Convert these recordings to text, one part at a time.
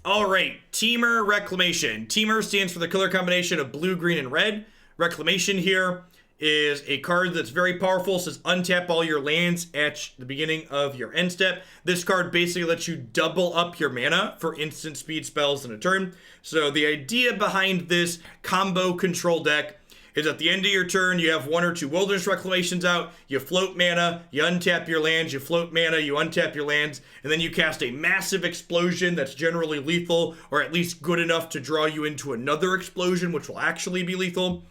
Alright, Timur Reclamation. Timur stands for the color combination of blue, green, and red. Reclamation here is a card that's very powerful. It says untap all your lands at the beginning of your end step. This card basically lets you double up your mana for instant speed spells in a turn. So the idea behind this combo control deck is at the end of your turn, you have 1 or 2 Wilderness Reclamations out, you float mana, you untap your lands, you float mana, you untap your lands, and then you cast a massive explosion that's generally lethal, or at least good enough to draw you into another explosion, which will actually be lethal.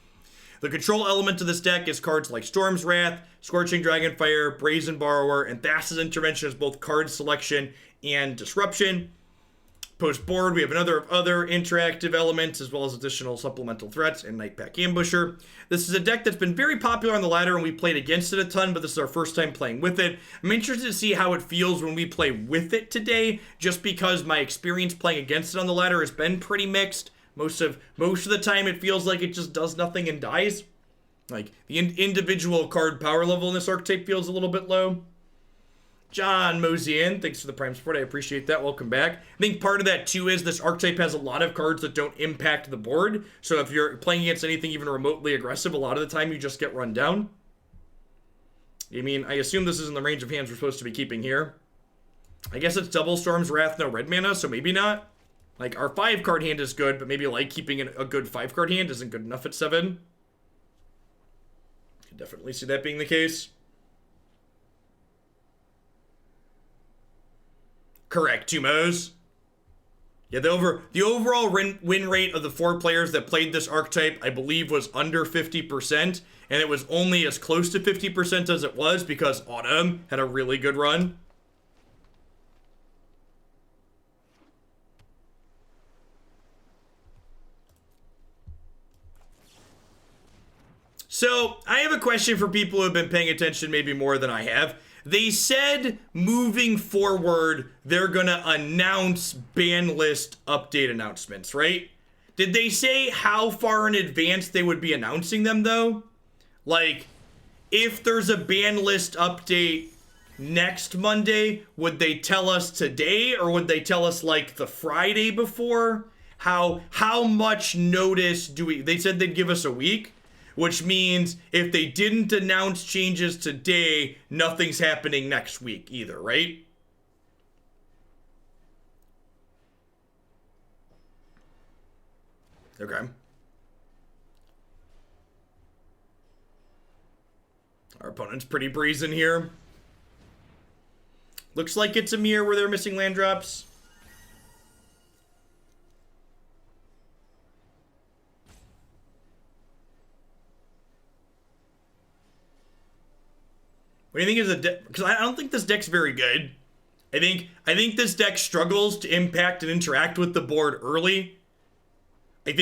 The control element of this deck is cards like Storm's Wrath, Scorching Dragonfire, Brazen Borrower, and Thassa's Intervention as both card selection and disruption. Post-board, we have other interactive elements as well as additional supplemental threats and Nightpack Ambusher. This is a deck that's been very popular on the ladder and we played against it a ton, but this is our first time playing with it. I'm interested to see how it feels when we play with it today, just because my experience playing against it on the ladder has been pretty mixed. Most of the time it feels like it just does nothing and dies. Like, the individual card power level in this archetype feels a little bit low. John Mosian, thanks for the Prime support. I appreciate that. Welcome back. I think part of that, too, is this archetype has a lot of cards that don't impact the board. So if you're playing against anything even remotely aggressive, a lot of the time you just get run down. I mean, I assume this is in the range of hands we're supposed to be keeping here. I guess it's double Storm's Wrath, no red mana, so maybe not. Like, our 5-card hand is good, but maybe, like, keeping a good 5-card hand isn't good enough at 7. Could definitely see that being the case. Correct, 2 Mo's. Yeah, the overall win rate of the 4 players that played this archetype, I believe, was under 50%, and it was only as close to 50% as it was because Autumn had a really good run. So, I have a question for people who have been paying attention maybe more than I have. They said moving forward, they're gonna announce ban list update announcements, right? Did they say how far in advance they would be announcing them, though? Like, if there's a ban list update next Monday, would they tell us today, or would they tell us, like, the Friday before? How much notice do we... They said they'd give us a week. Which means if they didn't announce changes today, nothing's happening next week either, right? Okay. Our opponent's pretty brazen here. Looks like it's a mirror where they're missing land drops. What do you think is a deck? Because I don't think this deck's very good. I think this deck struggles to impact and interact with the board early. I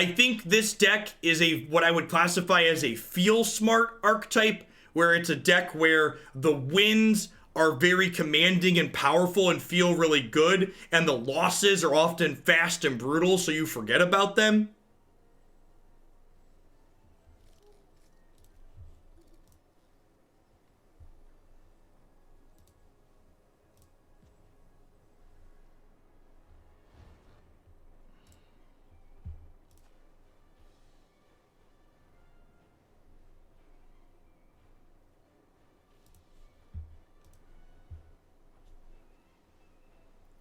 think this deck is what I would classify as a feel smart archetype, where it's a deck where the wins are very commanding and powerful and feel really good, and the losses are often fast and brutal, so you forget about them.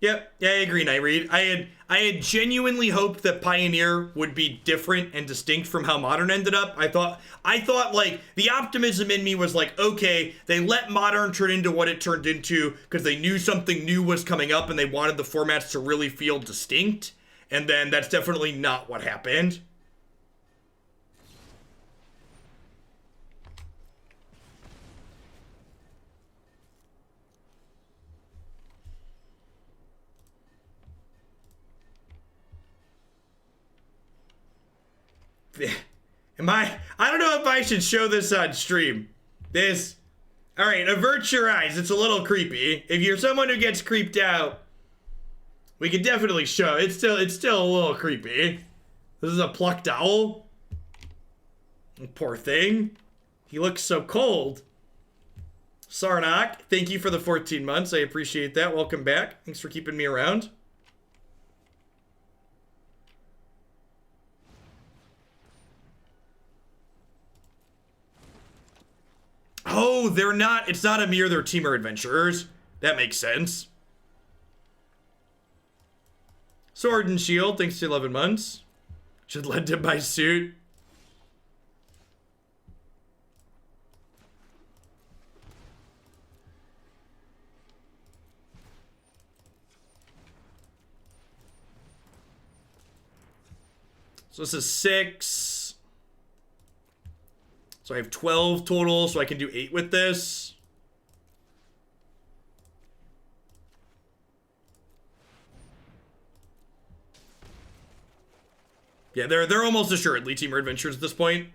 Yep, yeah, I agree, Nightreed. I had genuinely hoped that Pioneer would be different and distinct from how Modern ended up. I thought like the optimism in me was like, okay, they let Modern turn into what it turned into because they knew something new was coming up and they wanted the formats to really feel distinct. And then that's definitely not what happened. I don't know if I should show this on stream. Alright, avert your eyes. It's a little creepy. If you're someone who gets creeped out, we can definitely show. It's still a little creepy. This is a plucked owl. Poor thing. He looks so cold. Sarnak, thank you for the 14 months. I appreciate that. Welcome back. Thanks for keeping me around. Oh, they're not. It's not a mirror. They're Timur adventurers. That makes sense. Sword and Shield, thanks to 11 months. Should lend him my suit. So this is 6. So I have 12 total, so I can do 8 with this. Yeah, they're almost assuredly Timur adventures at this point.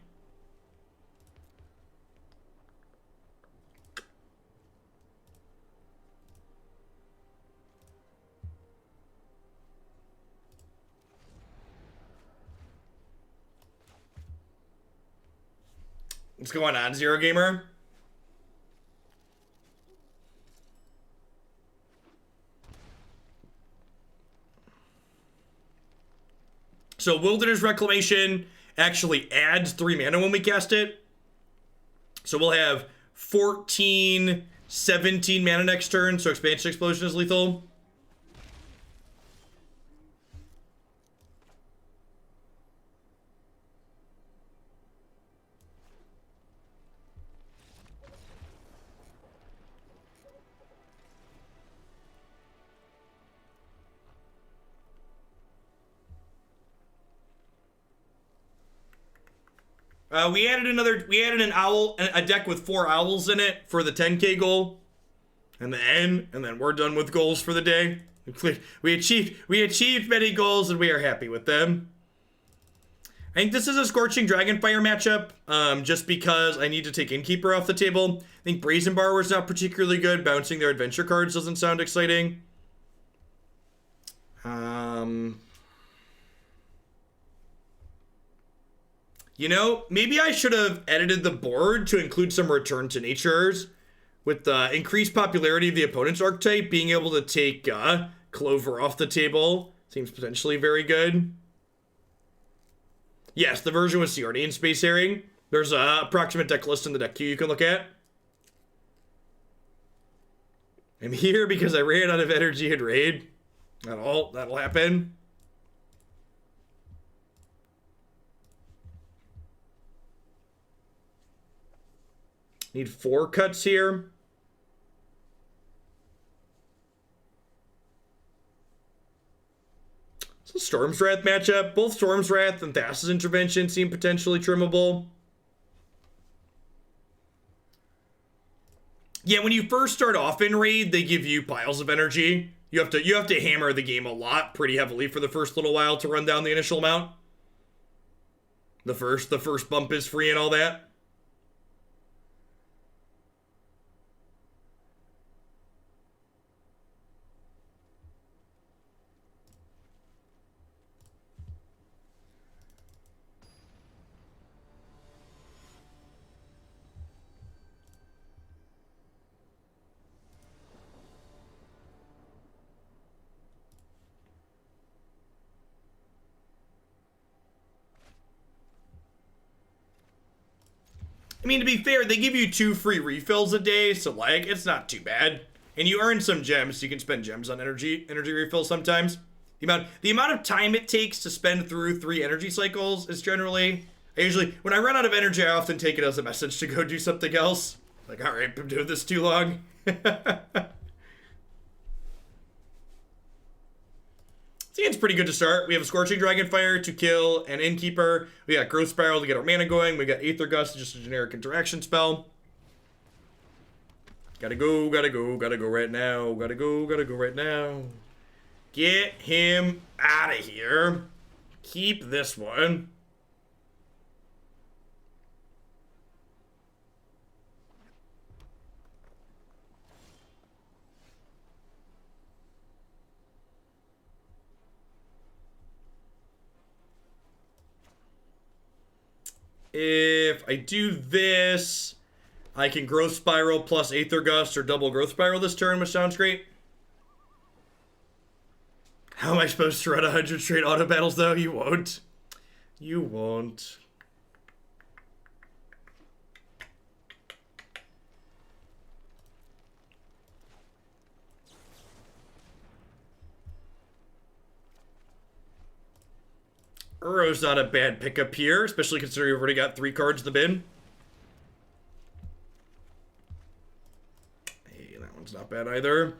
What's going on, Zero Gamer? So Wilderness Reclamation actually adds 3 mana when we cast it. So we'll have 14, 17 mana next turn, so Expansion Explosion is lethal. We added an owl, a deck with 4 owls in it for the 10k goal, and then we're done with goals for the day. We achieved many goals, and we are happy with them. I think this is a Scorching Dragonfire matchup, just because I need to take Innkeeper off the table. I think Brazen Borrower is not particularly good. Bouncing their adventure cards doesn't sound exciting. You know, maybe I should have edited the board to include some Return to Natures. With the increased popularity of the opponent's archetype, being able to take Clover off the table seems potentially very good. Yes, the version with Seordi and Space Herring. There's a approximate deck list in the deck queue you can look at. I'm here because I ran out of energy in Raid. That'll happen. Need 4 cuts here. It's a Storm's Wrath matchup. Both Storm's Wrath and Thassa's Intervention seem potentially trimmable. Yeah, when you first start off in Raid, they give you piles of energy. You have to hammer the game a lot pretty heavily for the first little while to run down the initial amount. The first bump is free and all that. I mean, to be fair, they give you 2 free refills a day, so, like, it's not too bad. And you earn some gems, so you can spend gems on energy refills sometimes. The amount of time it takes to spend through 3 energy cycles is generally... when I run out of energy, I often take it as a message to go do something else. Like, alright, I'm doing this too long. See, it's pretty good to start. We have a Scorching Dragonfire to kill an Innkeeper. We got Growth Spiral to get our mana going. We got Aether Gust, just a generic interaction spell. Gotta go right now. Gotta go right now. Get him out of here. Keep this one. If I do this, I can Growth Spiral plus Aether Gust or double Growth Spiral this turn, which sounds great. How am I supposed to run 100 straight auto battles, though? You won't. You won't. Uro's not a bad pickup here, especially considering we've already got 3 cards in the bin. Hey, that one's not bad either.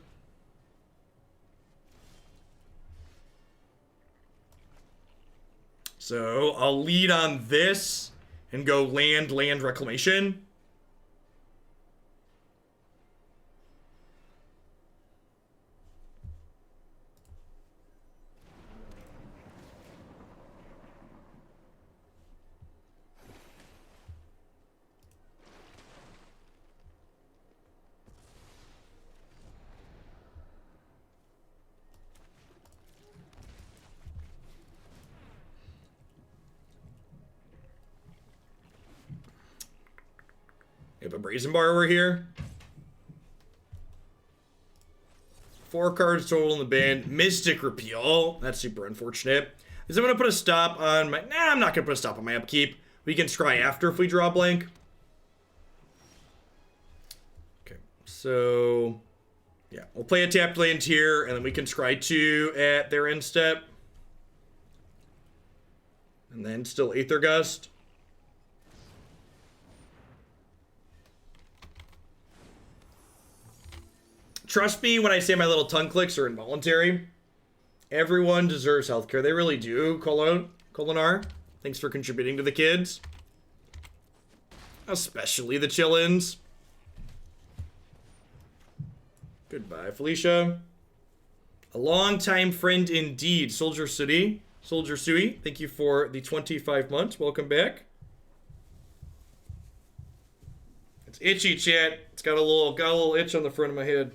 So I'll lead on this and go land reclamation. We have a Brazen Borrower here. 4 cards total in the bin. Mystic Repeal. That's super unfortunate. Is I'm going to put a stop on my... Nah, I'm not going to put a stop on my upkeep. We can scry after if we draw blank. Okay, so... Yeah, we'll play a tapped land here, and then we can scry 2 at their end step. And then still Aether Gust. Trust me when I say my little tongue clicks are involuntary. Everyone deserves healthcare. They really do, Colonar. Thanks for contributing to the kids. Especially the chillins. Goodbye, Felicia. A long-time friend indeed. Soldier Sui, thank you for the 25 months. Welcome back. It's itchy, chat. It's got a little itch on the front of my head.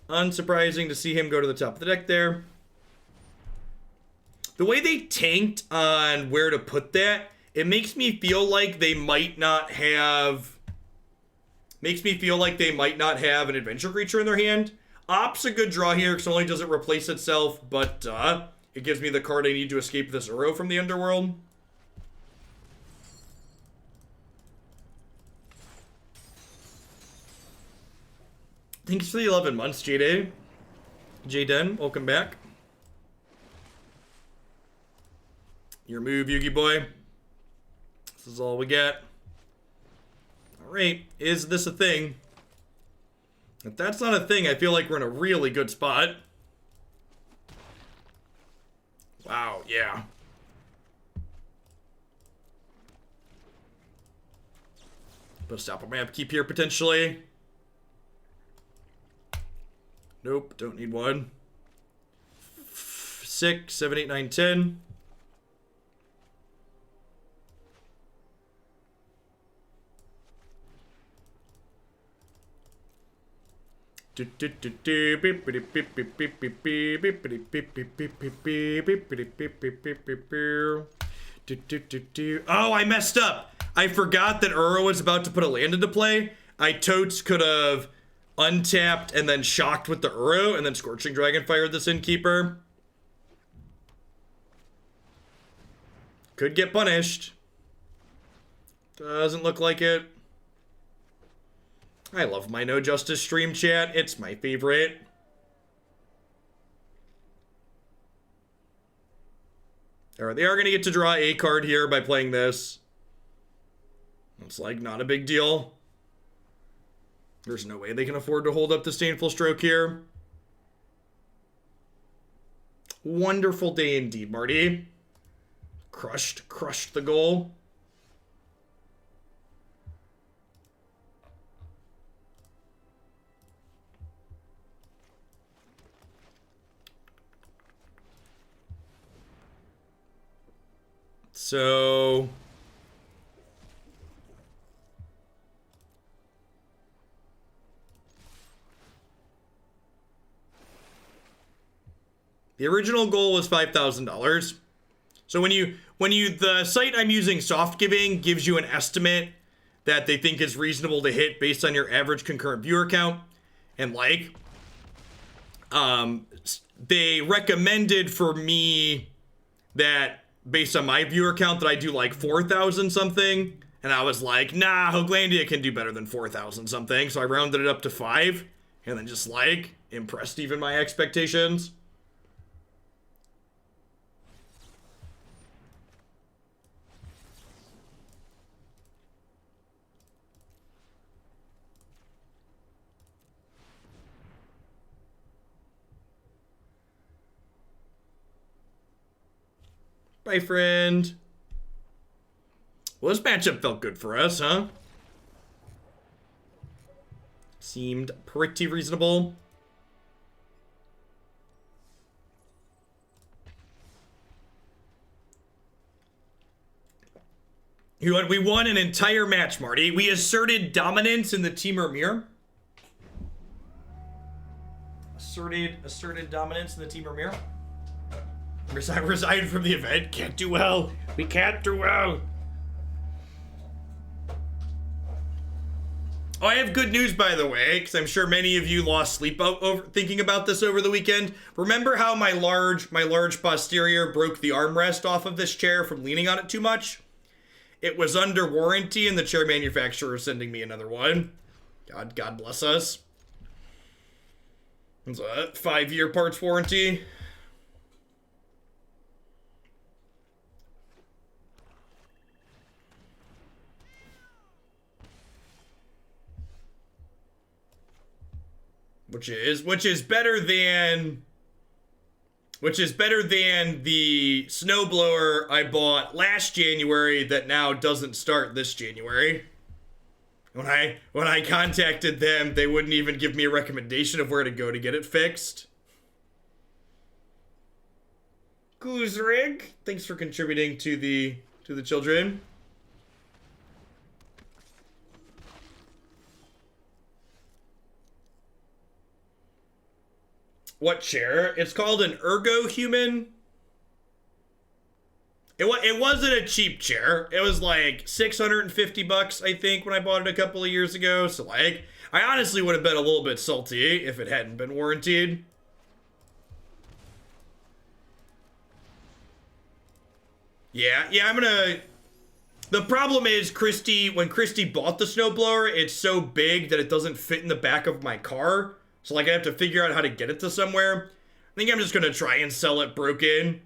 Unsurprising to see him go to the top of the deck there. The way they tanked on where to put that, it makes me feel like they might not have... Makes me feel like they might not have an adventure creature in their hand. Op's a good draw here, because not only does it replace itself, but it gives me the card I need to escape this Uro from the underworld. Thanks for the 11 months, J-Day. J-Den, welcome back. Your move, Yugi boy. This is all we get. Alright, is this a thing? If that's not a thing, I feel like we're in a really good spot. Wow, yeah. Put a stop on my upkeep here, potentially. Nope, don't need one. 6, 7, 8, 9, 10. Oh, I messed up. I forgot that Uro was about to put a land into play. I totes could have untapped and then shocked with the Uro and then Scorching Dragonfire this Innkeeper. Could get punished. Doesn't look like it. I love my No Justice stream chat. It's my favorite. Alright, they are going to get to draw a card here by playing this. It's like not a big deal. There's no way they can afford to hold up Disdainful Stroke here. Wonderful day indeed, Marty. Crushed the goal. So... the original goal was $5,000. So the site I'm using, Soft Giving, gives you an estimate that they think is reasonable to hit based on your average concurrent viewer count. And like, they recommended for me that based on my viewer count that I do like 4,000 something. And I was like, nah, Hoaglandia can do better than 4,000 something. So I rounded it up to 5 and then just like impressed even my expectations. Bye, friend. Well, this matchup felt good for us, huh? Seemed pretty reasonable. We won an entire match, Marty. We asserted dominance in the Timur mirror. Asserted dominance in the Timur mirror. Resigned from the event. Can't do well. We can't do well. Oh, I have good news, by the way, because I'm sure many of you lost sleep over thinking about this over the weekend. Remember how my large posterior broke the armrest off of this chair from leaning on it too much? It was under warranty, and the chair manufacturer is sending me another one. God bless us. It's a 5-year parts warranty. Which is better than the snowblower I bought last January that now doesn't start this January. When I contacted them, they wouldn't even give me a recommendation of where to go to get it fixed. Goozrig, thanks for contributing to the children. What chair? It's called an Ergo Human. It wasn't a cheap chair. It was like $650, I think, when I bought it a couple of years ago. So, like, I honestly would have been a little bit salty if it hadn't been warranted. Yeah, I'm gonna... The problem is, when Christy bought the snowblower, it's so big that it doesn't fit in the back of my car. So, like, I have to figure out how to get it to somewhere. I think I'm just gonna try and sell it broken.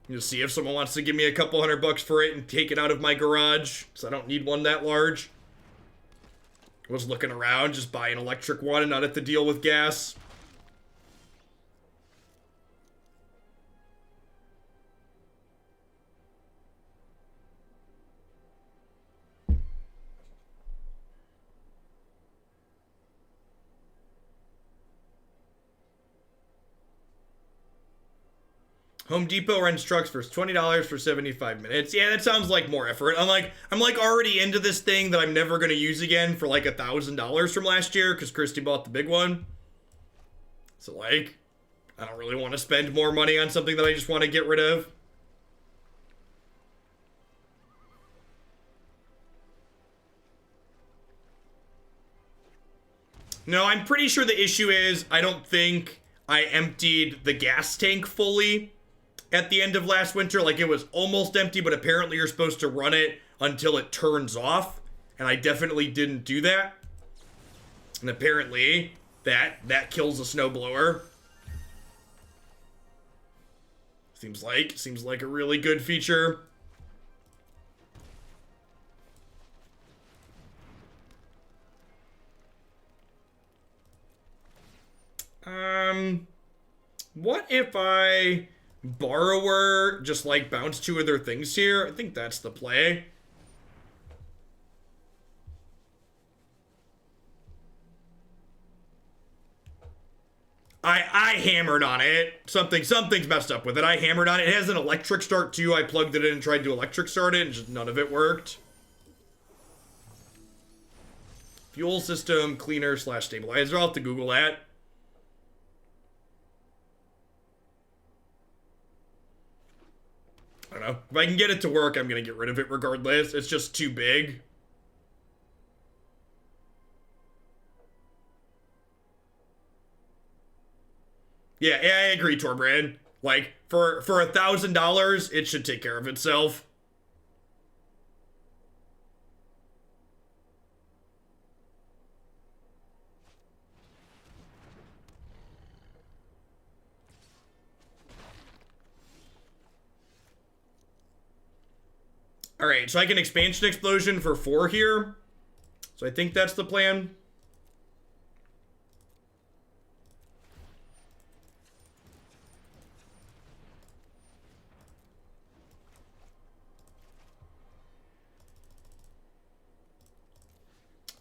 Just see if someone wants to give me a couple $100 for it and take it out of my garage, because I don't need one that large. I was looking around, just buy an electric one and not have to deal with gas. Home Depot rents trucks for $20 for 75 minutes. Yeah, that sounds like more effort. I'm like already into this thing that I'm never gonna use again for like $1,000 from last year because Christy bought the big one. So like, I don't really want to spend more money on something that I just want to get rid of. No, I'm pretty sure the issue is I don't think I emptied the gas tank fully at the end of last winter. Like, it was almost empty, but apparently you're supposed to run it until it turns off, and I definitely didn't do that. And apparently that kills a snowblower. Seems like a really good feature. What if I Borrower just like bounce 2 other things here? I think that's the play. I hammered on it. Something's messed up with it. I hammered on it. It has an electric start too. I plugged it in and tried to electric start it, and just none of it worked. Fuel system cleaner / stabilizer. I'll have to Google that. I don't know. If I can get it to work, I'm gonna get rid of it regardless. It's just too big. Yeah, I agree, Torbrand. Like, for $1,000, it should take care of itself. Alright, so I can expansion explosion for 4 here. So I think that's the plan.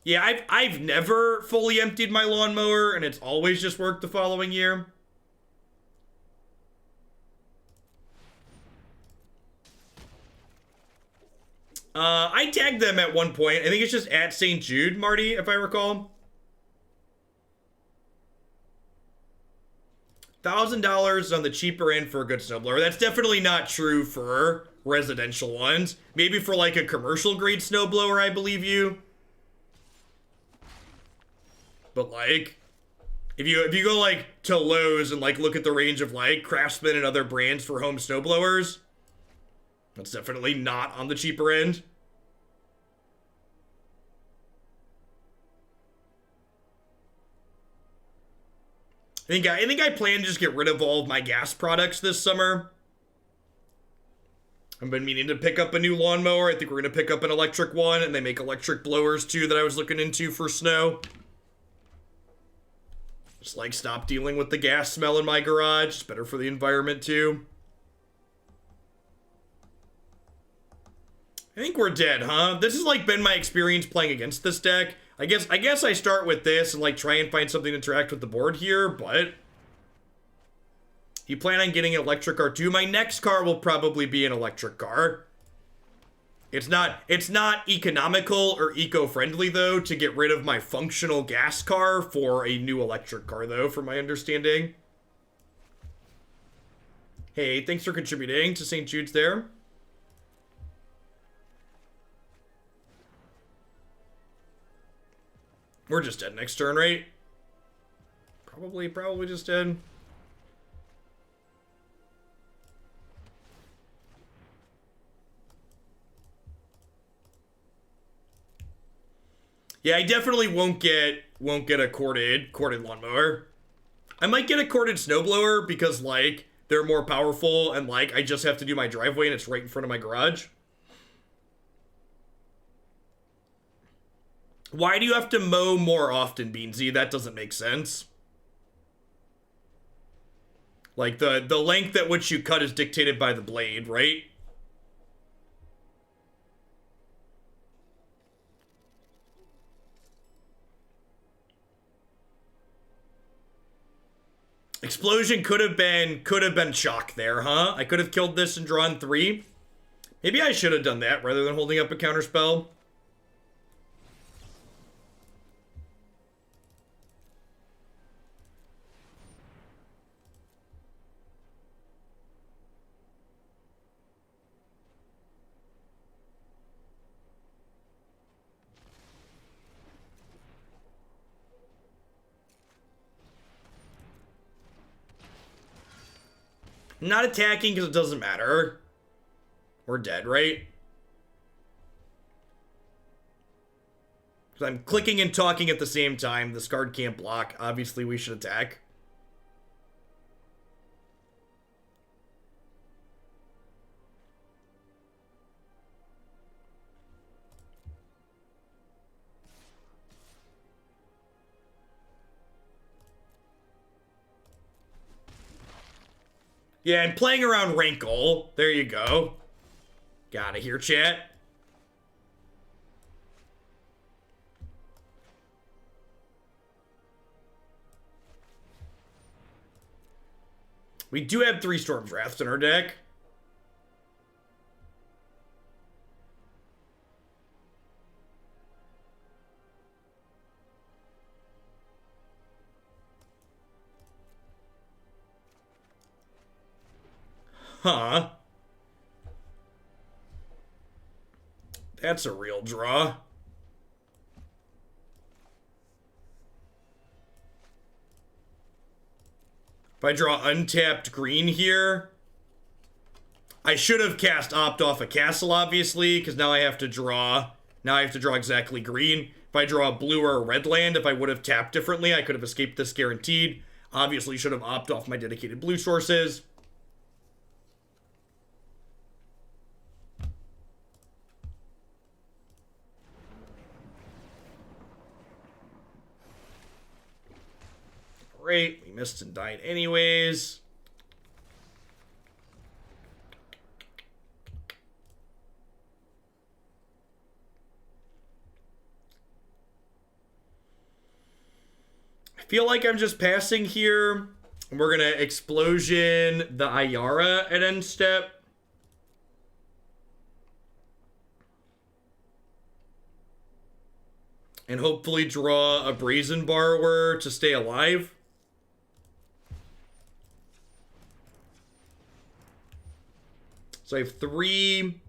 Yeah, I've never fully emptied my lawnmower, and it's always just worked the following year. I tagged them at one point. I think it's just at St. Jude, Marty, if I recall. $1,000 on the cheaper end for a good snowblower. That's definitely not true for residential ones. Maybe for like a commercial grade snowblower, I believe you. But like, if you go like to Lowe's and like look at the range of like Craftsman and other brands for home snowblowers, that's definitely not on the cheaper end. I think I plan to just get rid of all of my gas products this summer. I've been meaning to pick up a new lawnmower. I think we're going to pick up an electric one, and they make electric blowers too that I was looking into for snow. Just like stop dealing with the gas smell in my garage. It's better for the environment too. I think we're dead, huh? This has like been my experience playing against this deck. I guess I start with this and like try and find something to interact with the board here, but you plan on getting an electric car too? My next car will probably be an electric car. It's not economical or eco-friendly though to get rid of my functional gas car for a new electric car though, from my understanding. Hey, thanks for contributing to St. Jude's there. We're just dead next turn, right? Probably just dead. Yeah, I definitely won't get a corded lawnmower. I might get a corded snowblower because like they're more powerful and like I just have to do my driveway and it's right in front of my garage. Why do you have to mow more often, Beansy? That doesn't make sense. Like, the length at which you cut is dictated by the blade, right? Explosion could have been shock there, huh? I could have killed this and drawn 3. Maybe I should have done that rather than holding up a counterspell. I'm not attacking because it doesn't matter. We're dead, right? Because I'm clicking and talking at the same time. This card can't block. Obviously, we should attack. Yeah, and playing around Rankle. There you go. Got it here, chat. We do have 3 Storm's Wraths in our deck. Huh. That's a real draw. If I draw untapped green here, I should have cast Opt off a castle, obviously, because now I have to draw. Now I have to draw exactly green. If I draw a blue or a red land, if I would have tapped differently, I could have escaped this guaranteed. Obviously, should have Opt off my dedicated blue sources. Great, we missed and died anyways. feel like I'm just passing here. We're gonna explosion the Ayara at end step. And hopefully draw a Brazen Borrower to stay alive. So I have 3,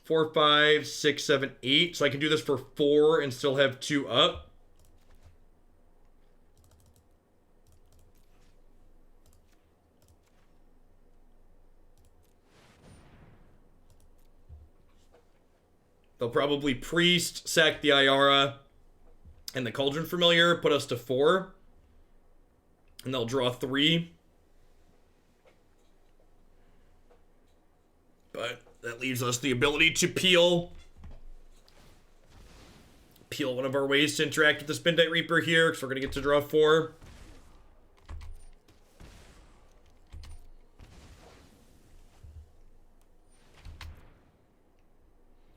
4, 5, 6, 7, 8. So I can do this for 4 and still have 2 up. They'll probably Priest, sack the Ayara and the Cauldron Familiar, put us to 4. And they'll draw 3. But that leaves us the ability to peel one of our ways to interact with the Spindite Reaper here, because we're going to get to draw 4.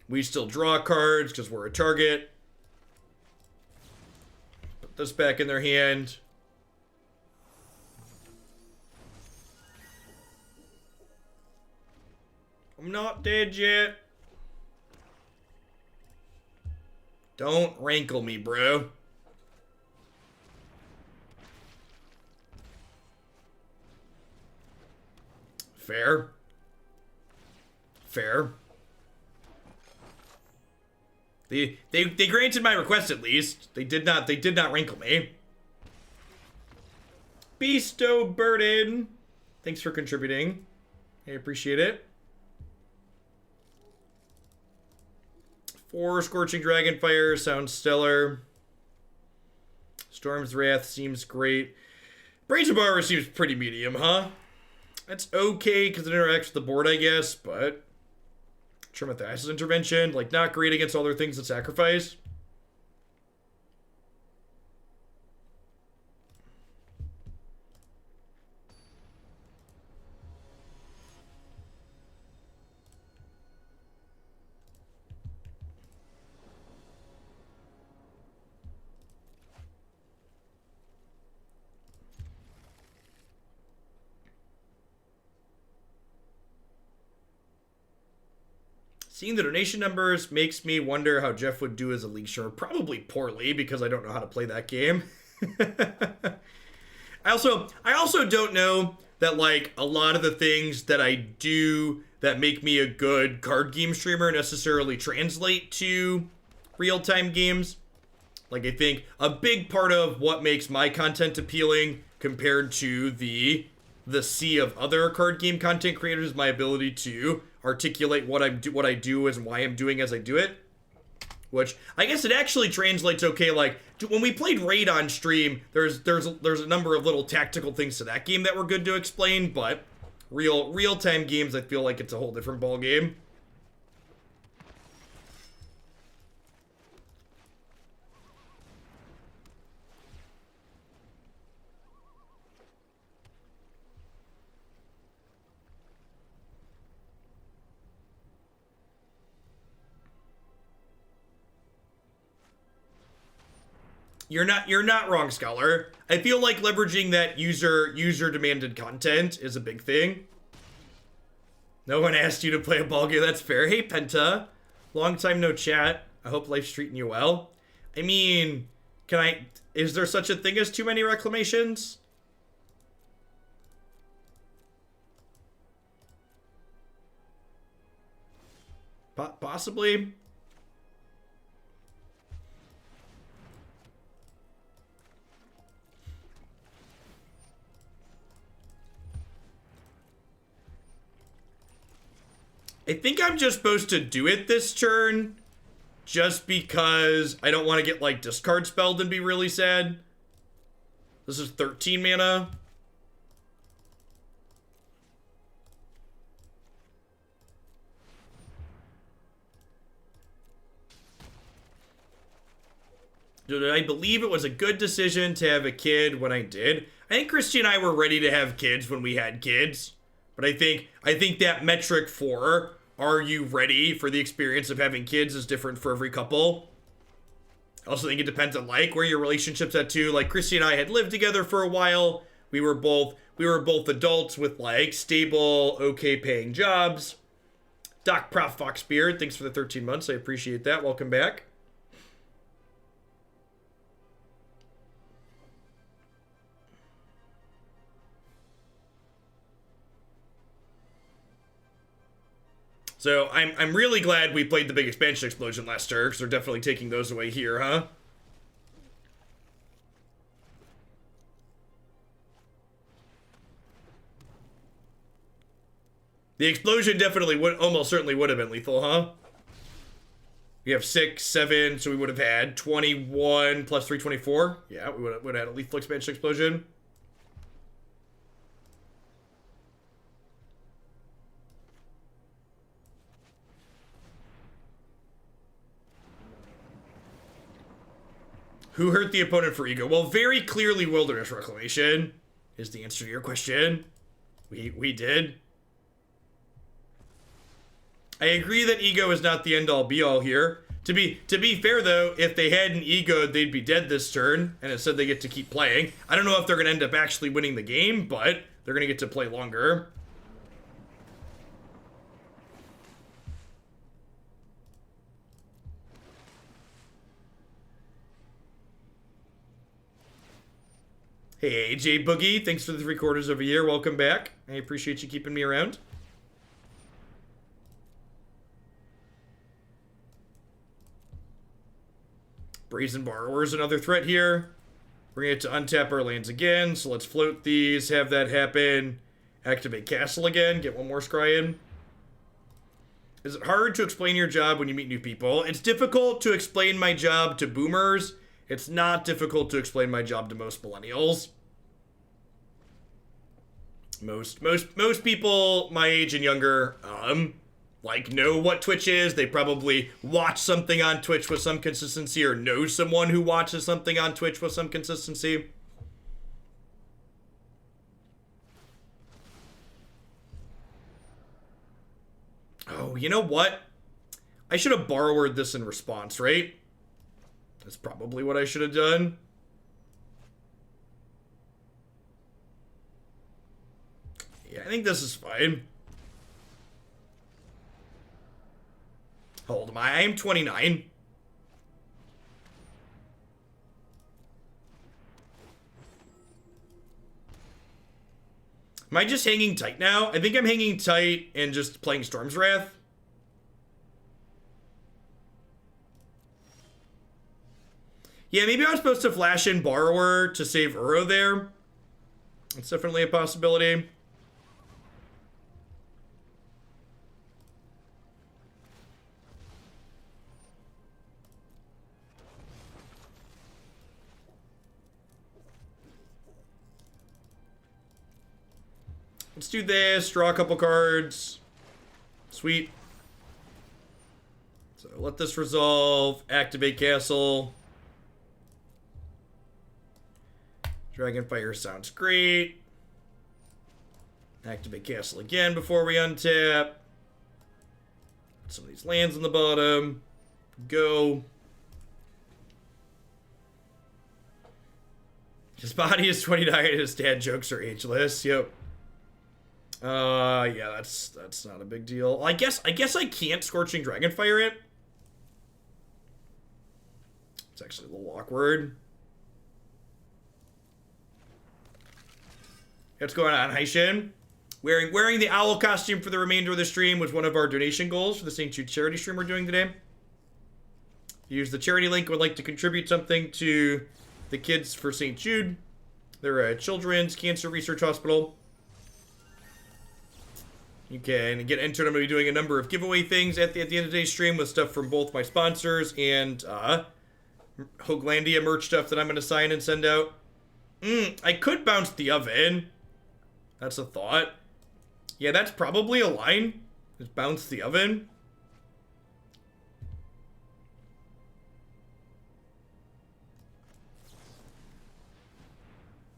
We still draw cards because we're a target. Put this back in their hand. I'm not dead yet. Don't rankle me, bro. Fair. Fair. They granted my request at least. They did not rankle me. Beasto Burden. Thanks for contributing. I appreciate it. 4 Scorching Dragonfire sounds stellar. Storm's Wrath seems great. Brazen Borrower seems pretty medium, huh? That's okay because it interacts with the board, I guess, but Thassa's Intervention, like, not great against other things that sacrifice. Seeing the donation numbers makes me wonder how Jeff would do as a league share. Probably poorly, because I don't know how to play that game. I also don't know that, like, a lot of the things that I do that make me a good card game streamer necessarily translate to real-time games. Like, I think a big part of what makes my content appealing compared to the sea of other card game content creators is my ability to articulate what I do and why I'm doing as I do it. Which I guess it actually translates okay. Like, when we played Raid on stream, there's a number of little tactical things to that game that were good to explain, but real-time games, I feel like it's a whole different ball game. You're not wrong, Scholar. I feel like leveraging that user demanded content is a big thing. No one asked you to play a ball game. That's fair. Hey, Penta. Long time no chat. I hope life's treating you well. I mean, is there such a thing as too many reclamations? Possibly. I think I'm just supposed to do it this turn just because I don't want to get, like, discard spelled and be really sad. This is 13 mana. Did I believe it was a good decision to have a kid when I did? I think Christy and I were ready to have kids when we had kids. But I think that metric for are you ready for the experience of having kids is different for every couple. I also think it depends on like where your relationship's at too. Like Christy and I had lived together for a while. We were both adults with like stable, okay paying jobs. Doc Prof Foxbeard, thanks for the 13 months. I appreciate that. Welcome back. So I'm really glad we played the big expansion explosion last turn, because they're definitely taking those away here, huh? The explosion definitely would, almost certainly would have been lethal, huh? We have 6, 7, so we would have had 21 plus 3, 24. Yeah, we would have had a lethal expansion explosion. Who hurt the opponent for ego? Well, very clearly Wilderness Reclamation is the answer to your question. We did. I agree that ego is not the end-all be-all here. To be fair, though, if they had an ego, they'd be dead this turn, and instead they get to keep playing. I don't know if they're going to end up actually winning the game, but they're going to get to play longer. Hey, AJ Boogie, thanks for the 3/4 of a year. Welcome back. I appreciate you keeping me around. Brazen Borrower is another threat here. Bring it to untap our lands again, so let's float these, have that happen. Activate Castle again, get one more scry in. Is it hard to explain your job when you meet new people? It's difficult to explain my job to boomers. It's not difficult to explain my job to most millennials. Most people my age and younger, like know what Twitch is. They probably watch something on Twitch with some consistency or know someone who watches something on Twitch with some consistency. Oh, you know what? I should have borrowed this in response, right? That's probably what I should have done. Yeah, I think this is fine. How old am I? I am 29. Am I just hanging tight now? I think I'm hanging tight and just playing Storm's Wrath. Yeah, maybe I was supposed to flash in Borrower to save Uro there. That's definitely a possibility. Let's do this, draw a couple cards. Sweet. So let this resolve, activate Castle. Dragonfire sounds great. Activate Castle again before we untap. Put some of these lands on the bottom. Go. His body is 29 and his dad jokes are ageless. Yep. Yeah, that's not a big deal. I guess I can't Scorching Dragonfire it. It's actually a little awkward. What's going on, Haishin? Wearing the owl costume for the remainder of the stream was one of our donation goals for the St. Jude charity stream we're doing today. Use the charity link, would like to contribute something to the kids for St. Jude. They're a children's cancer research hospital. You can get entered. I'm going to be doing a number of giveaway things at the end of today's stream with stuff from both my sponsors and Hoaglandia merch stuff that I'm going to sign and send out. I could bounce the oven. That's a thought. Yeah, that's probably a line. Just bounce the oven.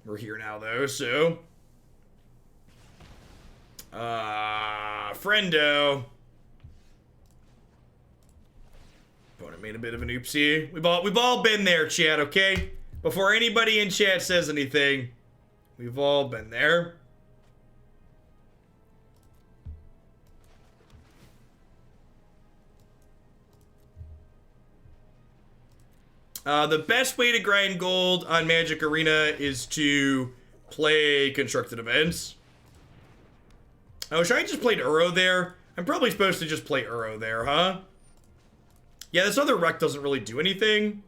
We're here now, though, so... friendo. Opponent made a bit of an oopsie. We've all been there, chat, okay? Before anybody in chat says anything, we've all been there. The best way to grind gold on Magic Arena is to play constructed events. Oh, should I just play Uro there? I'm probably supposed to just play Uro there, huh? Yeah, this other wreck doesn't really do anything.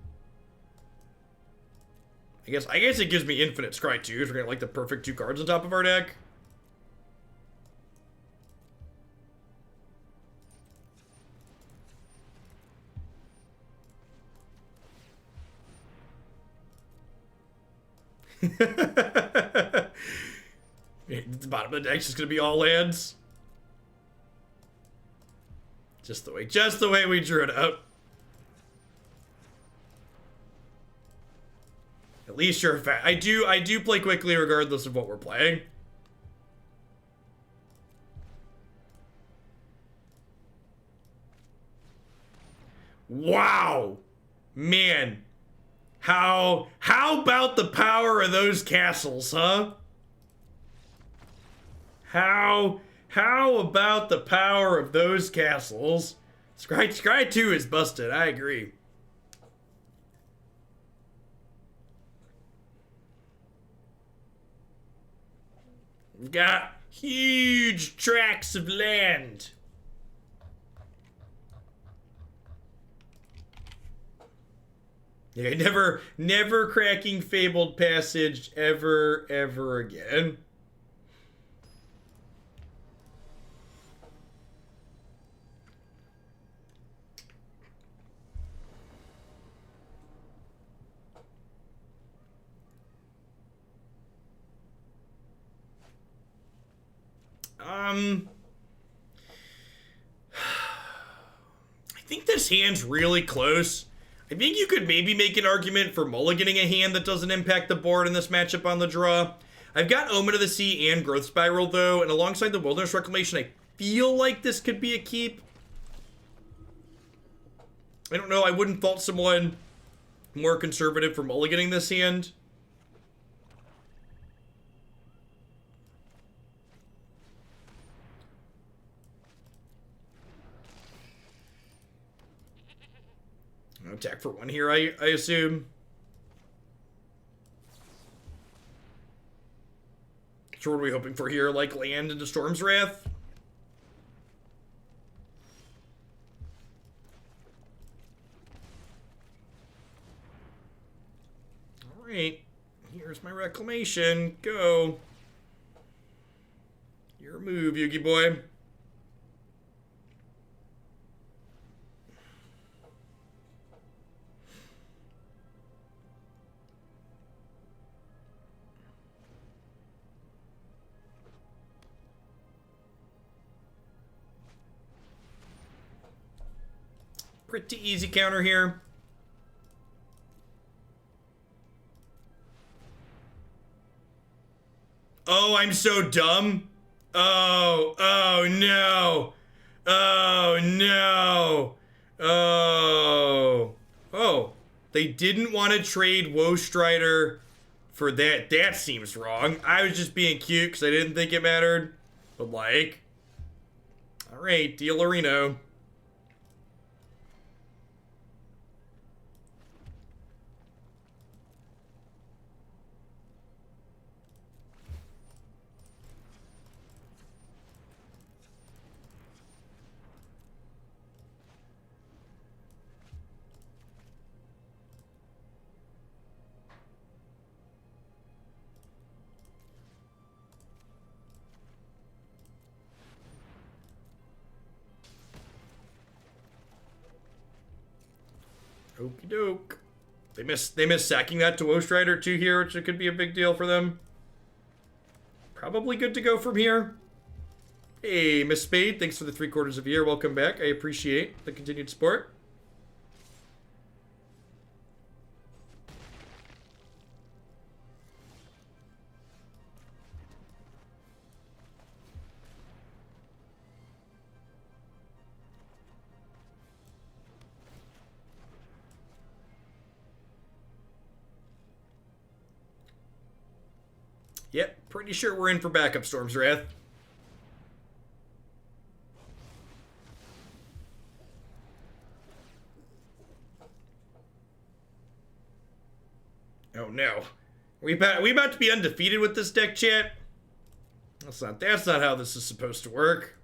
I guess it gives me infinite scry 2s. We're gonna like the perfect 2 cards on top of our deck. The bottom of the deck's just gonna be all lands. Just the way we drew it out. At least you're fast. I do play quickly regardless of what we're playing. Wow. Man. How about the power of those castles, huh? How about the power of those castles? Scry 2 is busted, I agree. We've got huge tracts of land. Yeah, never cracking Fabled Passage ever again. I think this hand's really close. I think you could maybe make an argument for mulliganing a hand that doesn't impact the board in this matchup on the draw. I've got Omen of the Sea and Growth Spiral, though, and alongside the Wilderness Reclamation, I feel like this could be a keep. I don't know, I wouldn't fault someone more conservative for mulliganing this hand. Attack for 1 here, I assume. So what are we hoping for here? Like land into Storm's Wrath? Alright. Here's my Reclamation. Go. Your move, Yugi boy. Pretty easy counter here. Oh, I'm so dumb. Oh no. Oh no. Oh. They didn't want to trade Woe Strider for that. That seems wrong. I was just being cute because I didn't think it mattered. But like. Alright, deal Reno. Okie doke. They miss sacking that to Woe Strider 2 here, which could be a big deal for them. Probably good to go from here. Hey, Miss Spade, thanks for the 3/4 of a year. Welcome back. I appreciate the continued support. Yep, pretty sure we're in for backup Storm's Wrath. Oh no. We about to be undefeated with this deck, chat? That's not how this is supposed to work.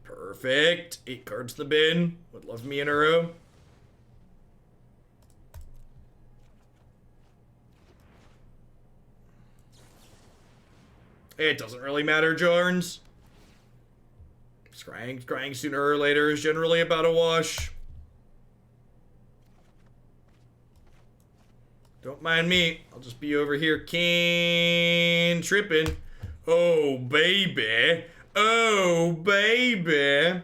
Perfect. 8 cards in the bin. Would love me in a row. It doesn't really matter, Jorns. Scrying sooner or later is generally about a wash. Don't mind me. I'll just be over here tripping. Oh, baby. Oh, baby.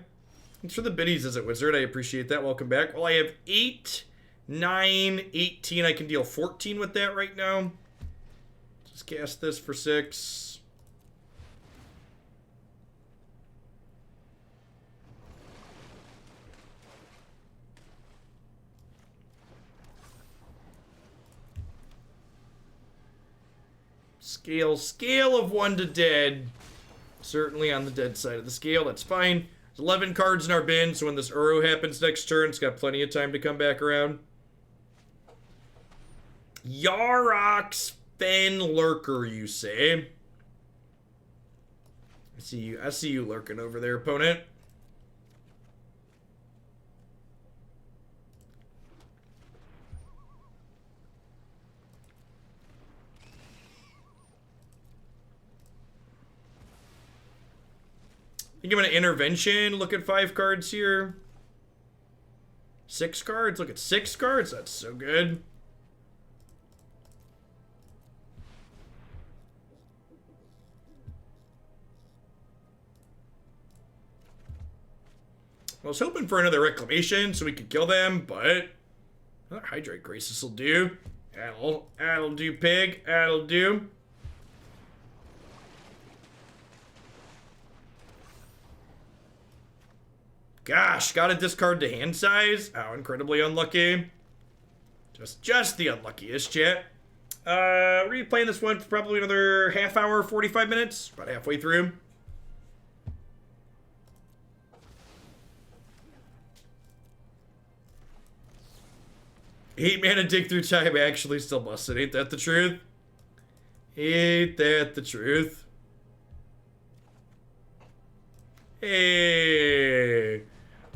Thanks for the biddies as a wizard. I appreciate that. Welcome back. Well, I have 8, 9, 18. I can deal 14 with that right now. Just cast this for 6. Scale of 1 to dead. Certainly on the dead side of the scale. That's fine. There's 11 cards in our bin, so when this Uro happens next turn, it's got plenty of time to come back around. Yarok's Fen Lurker, you say? I see you lurking over there, opponent. I think I'm going to intervention. Look at 5 cards here. 6 cards. Look at 6 cards. That's so good. I was hoping for another Reclamation so we could kill them, but another Hydroid Krasis will do. That'll do, pig. That'll do. Gosh, gotta discard to hand size. How incredibly unlucky. Just the unluckiest, chat. We're gonna be playing this one for probably another half hour, 45 minutes. About halfway through. Eight mana dig through time actually still busted. Ain't that the truth? Ain't that the truth? Hey.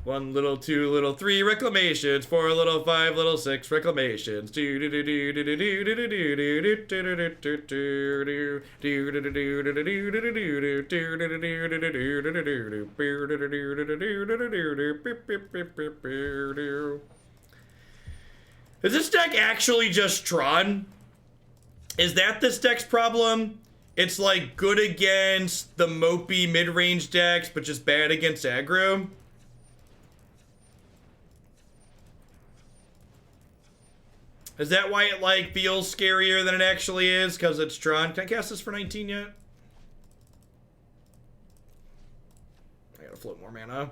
1 little, 2 little, 3 reclamations, 4 little, 5 little, 6 reclamations. Is this deck actually just Tron? Is that this deck's problem? It's like good against the mopey mid-range decks, but just bad against aggro? Is that why it like feels scarier than it actually is? Because it's Tron. Can I cast this for 19 yet? I gotta float more mana.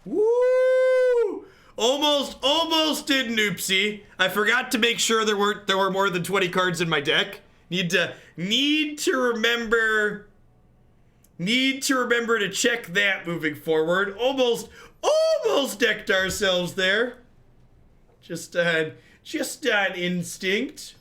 Woo! Almost did an oopsie. I forgot to make sure there were more than 20 cards in my deck. Need to remember to check that moving forward. Almost decked ourselves there. Just on instinct.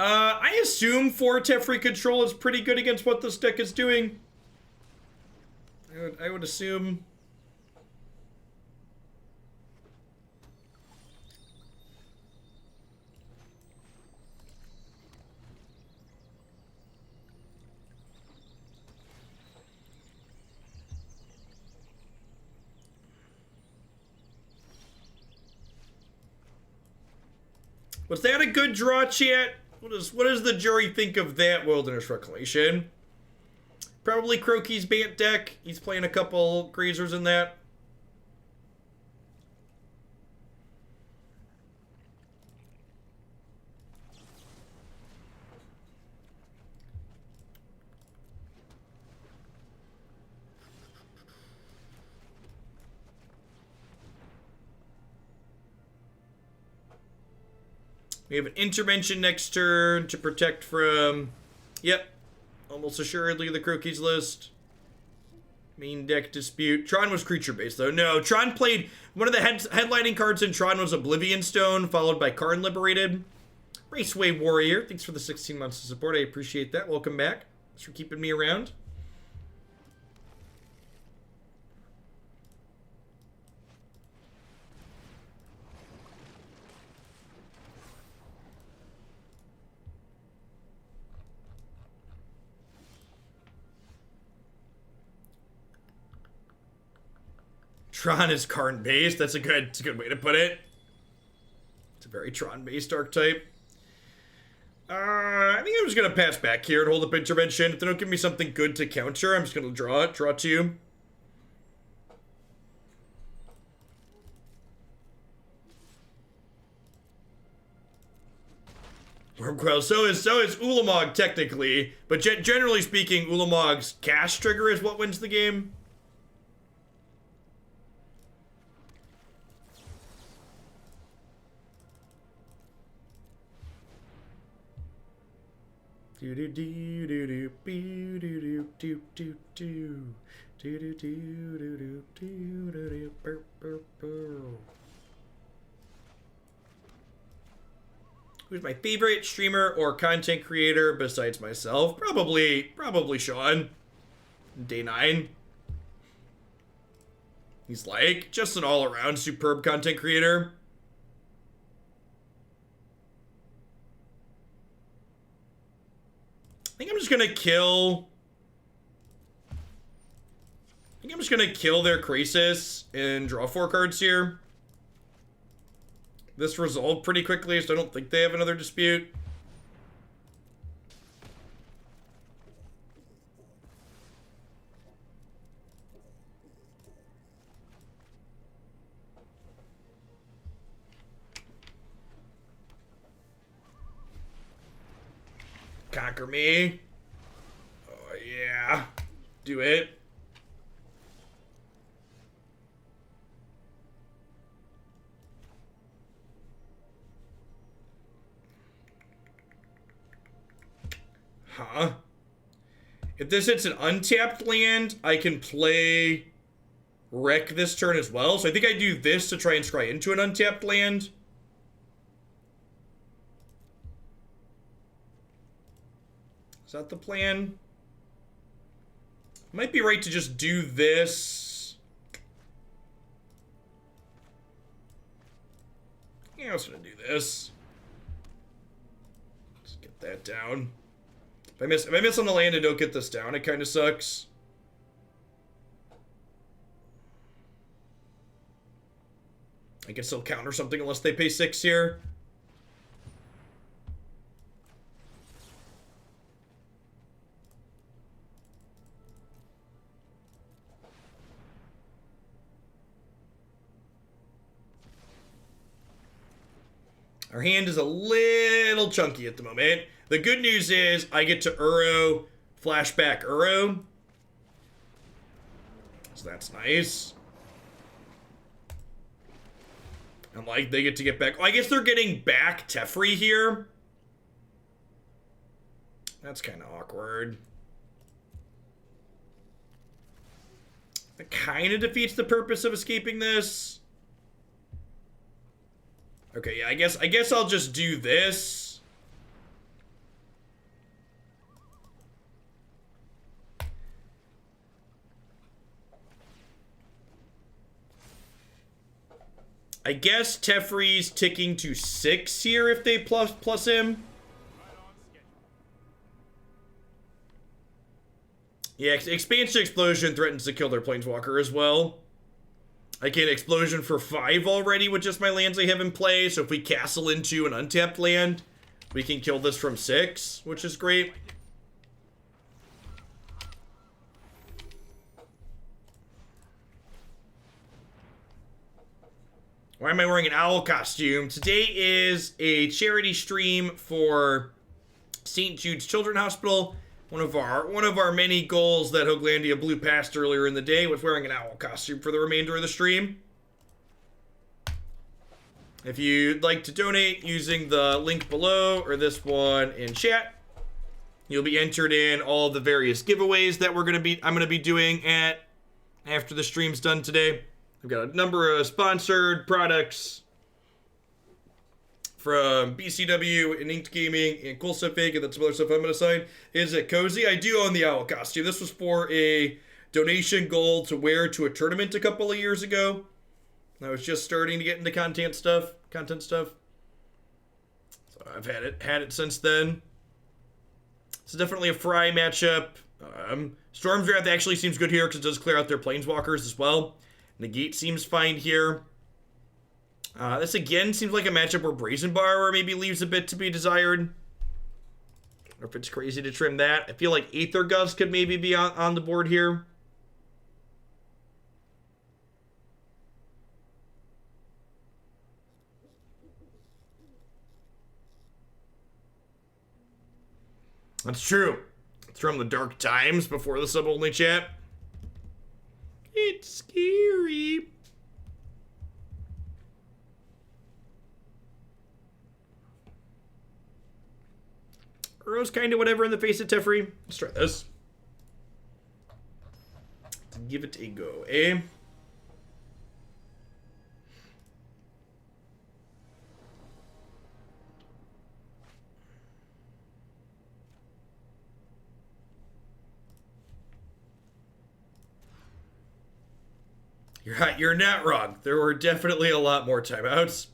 I assume 4 Teferi control is pretty good against what this deck is doing. I would assume. Was that a good draw, chat? What does the jury think of that Wilderness Reclamation? Probably Croaky's Bant deck. He's playing a couple Grazers in that. We have an intervention next turn to protect from, yep, almost assuredly the Croaky's list. Main deck dispute. Tron was creature based though. No, Tron played, one of the headlining cards in Tron was Oblivion Stone, followed by Karn Liberated. Raceway Warrior, thanks for the 16 months of support. I appreciate that. Welcome back. Thanks for keeping me around. Tron is Karn based. That's a good way to put it. It's a very Tron based archetype. I think I'm just gonna pass back here and hold up intervention. If they don't give me something good to counter, I'm just gonna draw it. Draw two. Well, so is Ulamog technically, but generally speaking, Ulamog's cast trigger is what wins the game. Do do do do do do do do do do do do do do do. Who's my favorite streamer or content creator besides myself? Probably Sean. Day 9. He's like just an all-around superb content creator. I think I'm just gonna kill their Krasis and draw 4 cards here. This resolved pretty quickly, so I don't think they have another dispute. Conquer me. Oh, yeah. Do it. Huh? If this hits an untapped land, I can play Wreck this turn as well. So I think I do this to try and scry into an untapped land. Is that the plan? Might be right to just do this. Yeah, I was gonna do this. Let's get that down. If I miss on the land and don't get this down, it kind of sucks. I can still counter something unless they pay 6 here. Our hand is a little chunky at the moment. The good news is I get to Uro, flashback Uro. So that's nice. And like they get to get back. Oh, I guess they're getting back Teferi here. That's kind of awkward. It kind of defeats the purpose of escaping this. Okay, yeah, I guess I'll just do this. I guess Teferi's ticking to 6 here if they plus him. Yeah, Expansion Explosion threatens to kill their Planeswalker as well. I can Explosion for 5 already with just my lands I have in play. So if we castle into an untapped land, we can kill this from 6, which is great. Why am I wearing an owl costume? Today is a charity stream for St. Jude's Children's Hospital. One of our many goals that Hoaglandia blew past earlier in the day was wearing an owl costume for the remainder of the stream. If you'd like to donate using the link below or this one in chat, you'll be entered in all the various giveaways that I'm gonna be doing after the stream's done today. I've got a number of sponsored products from BCW and Inked Gaming and Cool Stuff Fake, and then some other stuff I'm going to sign. Is it cozy? I do own the owl costume. This was for a donation goal to wear to a tournament a couple of years ago. I was just starting to get into content stuff. So I've had it since then. It's definitely a Fry matchup. Storm's Wrath actually seems good here because it does clear out their planeswalkers as well. Negate seems fine here. This again seems like a matchup where Brazen Borrower maybe leaves a bit to be desired. Or if it's crazy to trim that. I feel like Aether Gust could maybe be on the board here. That's true. It's from the dark times before the sub-only chat. It's scary. Urro's kind of whatever in the face of Teferi. Let's try this. Let's give it a go, eh? You're not wrong. There were definitely a lot more timeouts.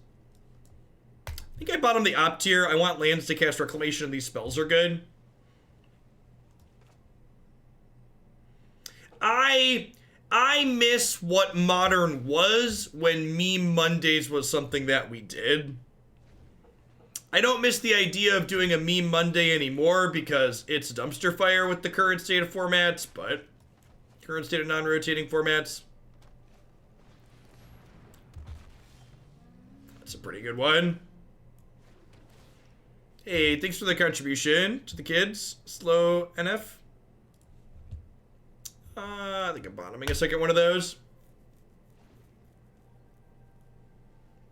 I think I bought him the op tier. I want lands to cast Reclamation and these spells are good. I miss what Modern was when Meme Mondays was something that we did. I don't miss the idea of doing a Meme Monday anymore because it's dumpster fire with the current state of formats, but current state of non-rotating formats. That's a pretty good one. Hey, thanks for the contribution to the kids. Slow NF. I think I'm bottoming a second one of those.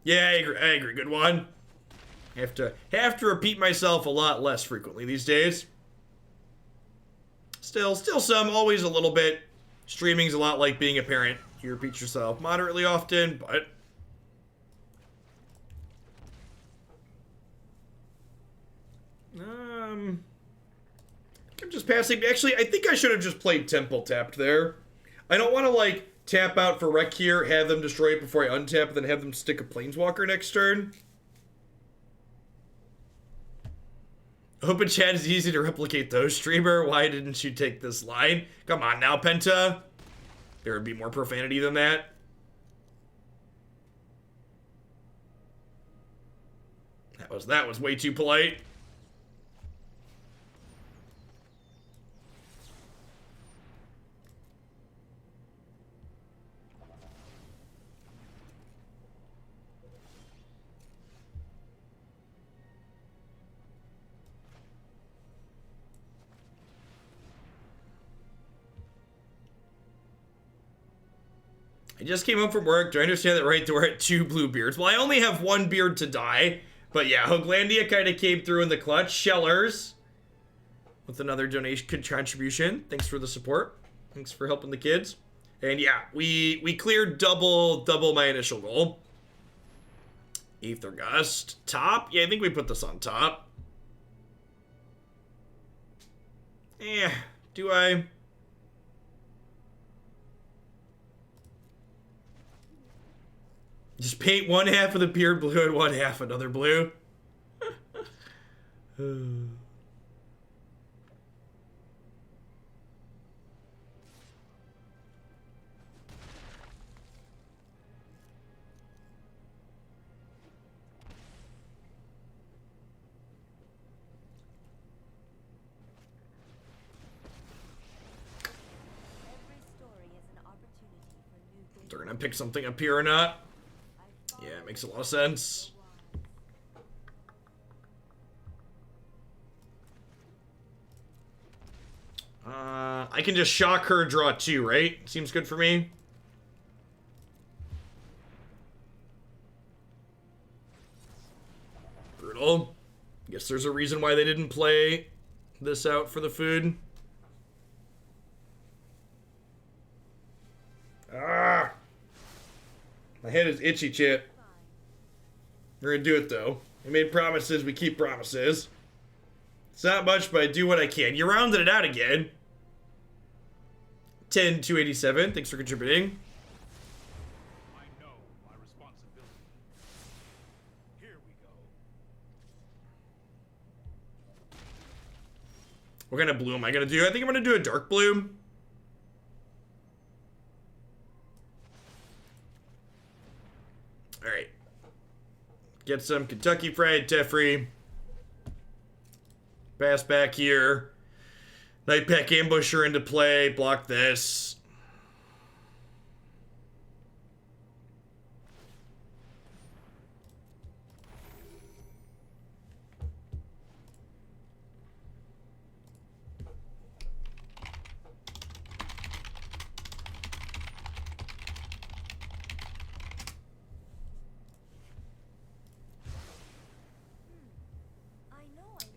Yeah, I agree. Good one. Have to repeat myself a lot less frequently these days. Still some, always a little bit. Streaming's a lot like being a parent. You repeat yourself moderately often, but I'm just passing. Actually, I think I should have just played Temple tapped there. I don't want to, like, tap out for Wreck here, have them destroy it before I untap, and then have them stick a Planeswalker next turn. Open chat is easy to replicate those, streamer. Why didn't you take this line? Come on now, Penta. There would be more profanity than that. That was way too polite. I just came home from work. Do I understand that right? We're at 2 blue beards. Well, I only have 1 beard to die. But yeah, Hoaglandia kind of came through in the clutch. Shellers with another donation contribution. Thanks for the support. Thanks for helping the kids. And yeah, we cleared double my initial goal. Aether Gust. Top? Yeah, I think we put this on top. Do I? Just paint one half of the beard blue and one half another blue. to pick something up here or not. Yeah, it makes a lot of sense. I can just shock her, draw 2, right? Seems good for me. Brutal. Guess there's a reason why they didn't play this out for the food. Ah! My head is itchy, chip. We're gonna do it, though. We made promises, we keep promises. It's not much, but I do what I can. You rounded it out again. 10,287. Thanks for contributing. I know my responsibility. Here we go. What kind of blue am I gonna do? I think I'm gonna do a dark blue. Alright. Get some Kentucky Fried Teferi. Pass back here. Nightpack Ambusher into play. Block this.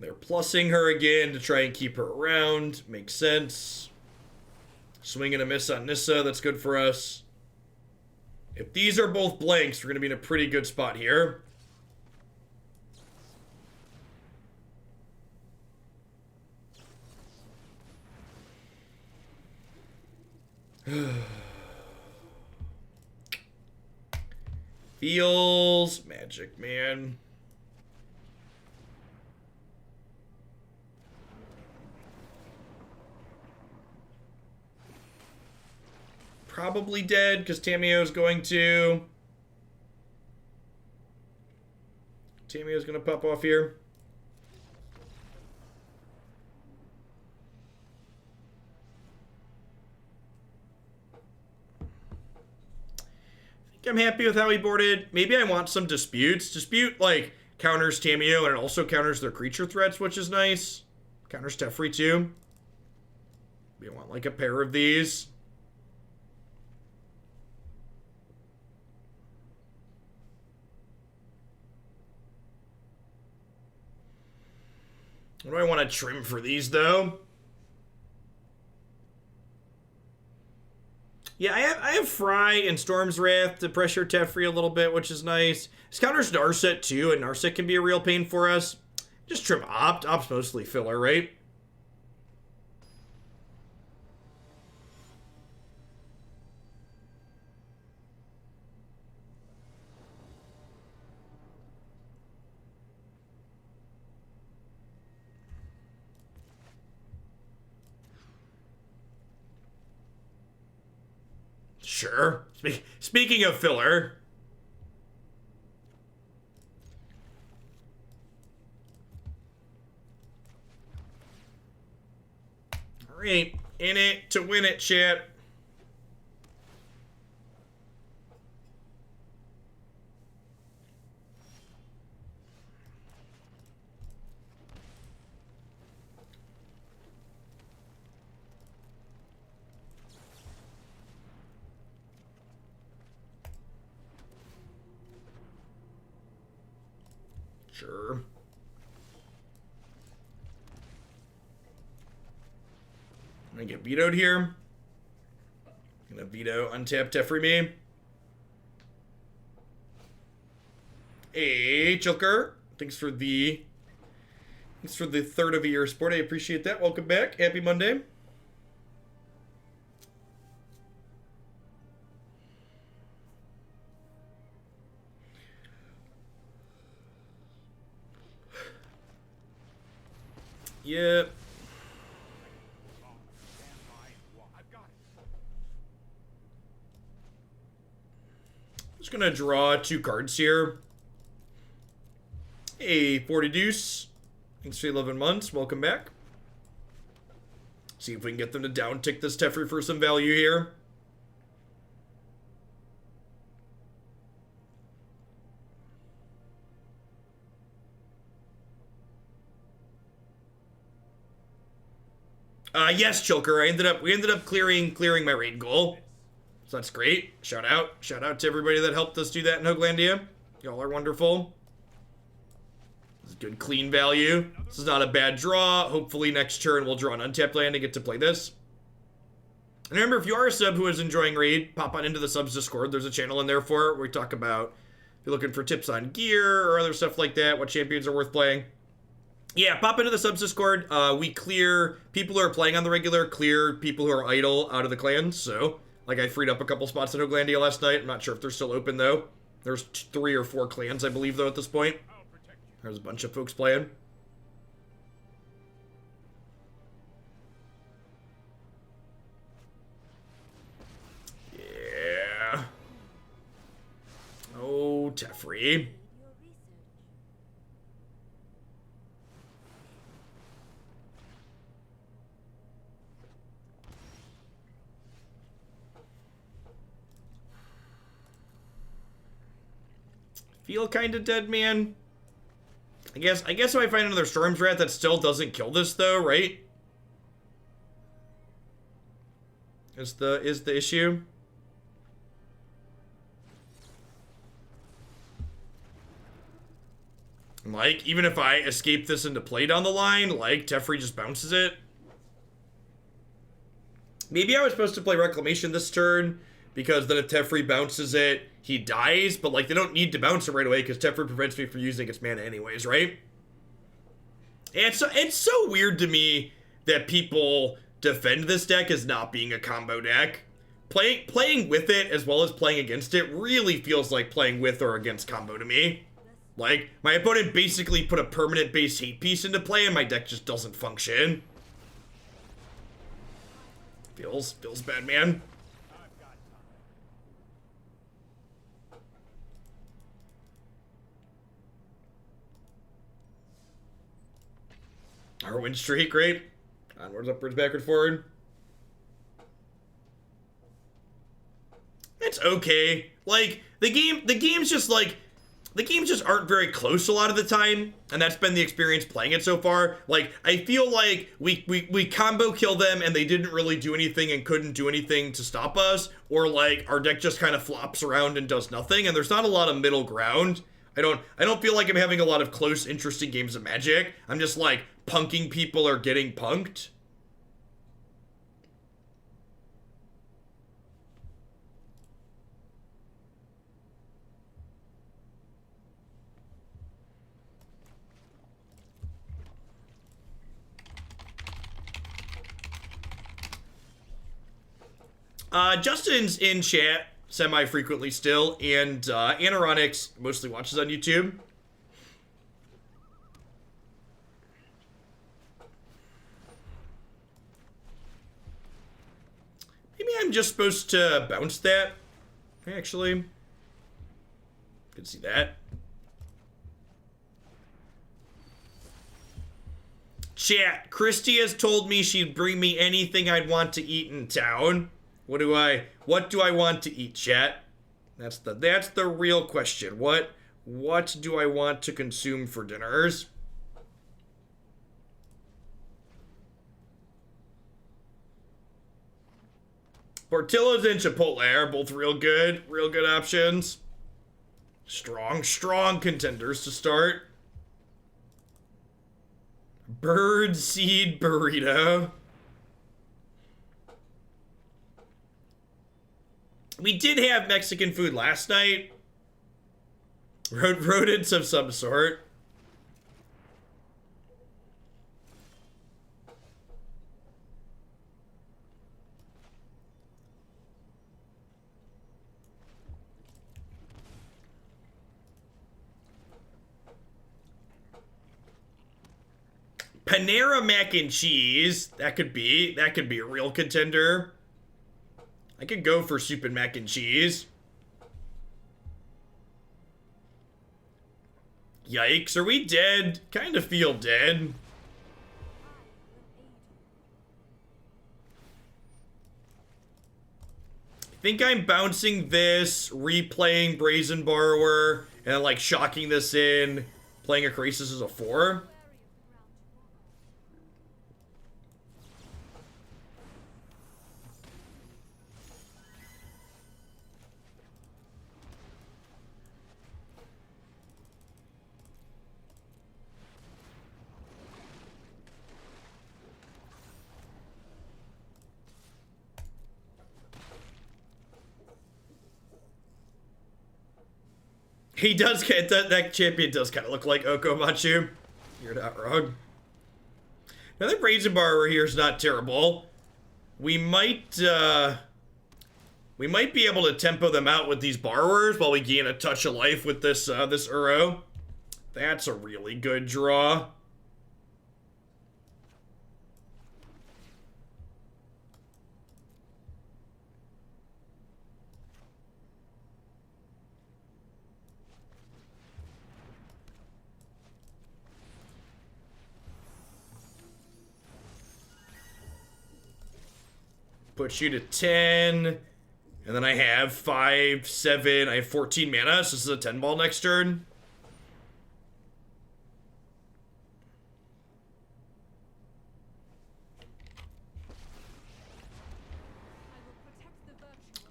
They're plussing her again to try and keep her around. Makes sense. Swing and a miss on Nissa. That's good for us. If these are both blanks, we're going to be in a pretty good spot here. Feels magic, man. Probably dead, because Tamiyo's going to... Tamiyo's going to pop off here. I think I'm happy with how he boarded. Maybe I want some disputes. Dispute, like, counters Tamiyo, and it also counters their creature threats, which is nice. Counters Teferi, too. Maybe I want, like, a pair of these. What do I want to trim for these, though? Yeah, I have Fry and Storm's Wrath to pressure Teferi a little bit, which is nice. This counters Narset, too, and Narset can be a real pain for us. Just trim Opt. Opt's mostly filler, right? Sure. Speaking of filler. Alright. In it to win it, chat. Sure. I'm gonna get vetoed here. I'm gonna veto untap Teferi me. Hey, Joker. Thanks for the third of a year support. I appreciate that. Welcome back. Happy Monday. Yep. Just gonna draw 2 cards here. Hey, 40 Deuce. Thanks for 11 months. Welcome back. See if we can get them to down tick this Teferi for some value here. Yes, Choker. We ended up clearing my raid goal. So that's great. Shout out to everybody that helped us do that in Hoaglandia. Y'all are wonderful. This is good clean value. This is not a bad draw. Hopefully next turn we'll draw an untapped land and get to play this. And remember, if you are a sub who is enjoying raid, pop on into the subs Discord. There's a channel in there for it where we talk about if you're looking for tips on gear or other stuff like that, what champions are worth playing. Yeah, pop into the subs Discord. We clear people who are playing on the regular, clear people who are idle out of the clans. So, like, I freed up a couple spots in Hoaglandia last night. I'm not sure if they're still open, though. There's 3 or 4 clans, I believe, though, at this point. There's a bunch of folks playing. Yeah. Oh, Teferi. Feel kind of dead, man. I guess if I find another Storm's Wrath, that still doesn't kill this, though, right? Is the issue? Like, even if I escape this into play down the line, like, Teferi just bounces it. Maybe I was supposed to play Reclamation this turn, because then if Teferi bounces it, he dies, but, like, they don't need to bounce it right away, because Teferi prevents me from using its mana anyways, right? And it's so weird to me that people defend this deck as not being a combo deck. Playing with it as well as playing against it really feels like playing with or against combo to me. Like, my opponent basically put a permanent base hate piece into play and my deck just doesn't function. Feels bad, man. Our win streak, great. Onwards, upwards, backward, forward. It's okay. Like, the game's just like, the games just aren't very close a lot of the time, and that's been the experience playing it so far. Like, I feel like we combo kill them and they didn't really do anything and couldn't do anything to stop us, or like our deck just kind of flops around and does nothing, and there's not a lot of middle ground. I don't feel like I'm having a lot of close, interesting games of Magic. I'm just like punking people or getting punked. Justin's in chat semi-frequently still, and Anaronix mostly watches on YouTube. Maybe I'm just supposed to bounce that, actually. Could see that. Chat, Christy has told me she'd bring me anything I'd want to eat in town. What do I want to eat, chat? That's the real question. What do I want to consume for dinners? Portillo's and Chipotle are both real good options. Strong contenders to start. Bird seed burrito. We did have Mexican food last night. Rodents of some sort. Panera mac and cheese. That could be a real contender. I could go for soup and mac and cheese. Yikes, are we dead? Kind of feel dead. I think I'm bouncing this, replaying Brazen Borrower, and like shocking this in, playing a Krasis as a 4. He does get that champion does kind of look like Okomachu. You're not wrong. Another Brazen Borrower here is not terrible. We might be able to tempo them out with these borrowers while we gain a touch of life with this this Uro. That's a really good draw. Puts you to 10. And then I have 5, 7. I have 14 mana, so this is a 10 ball next turn.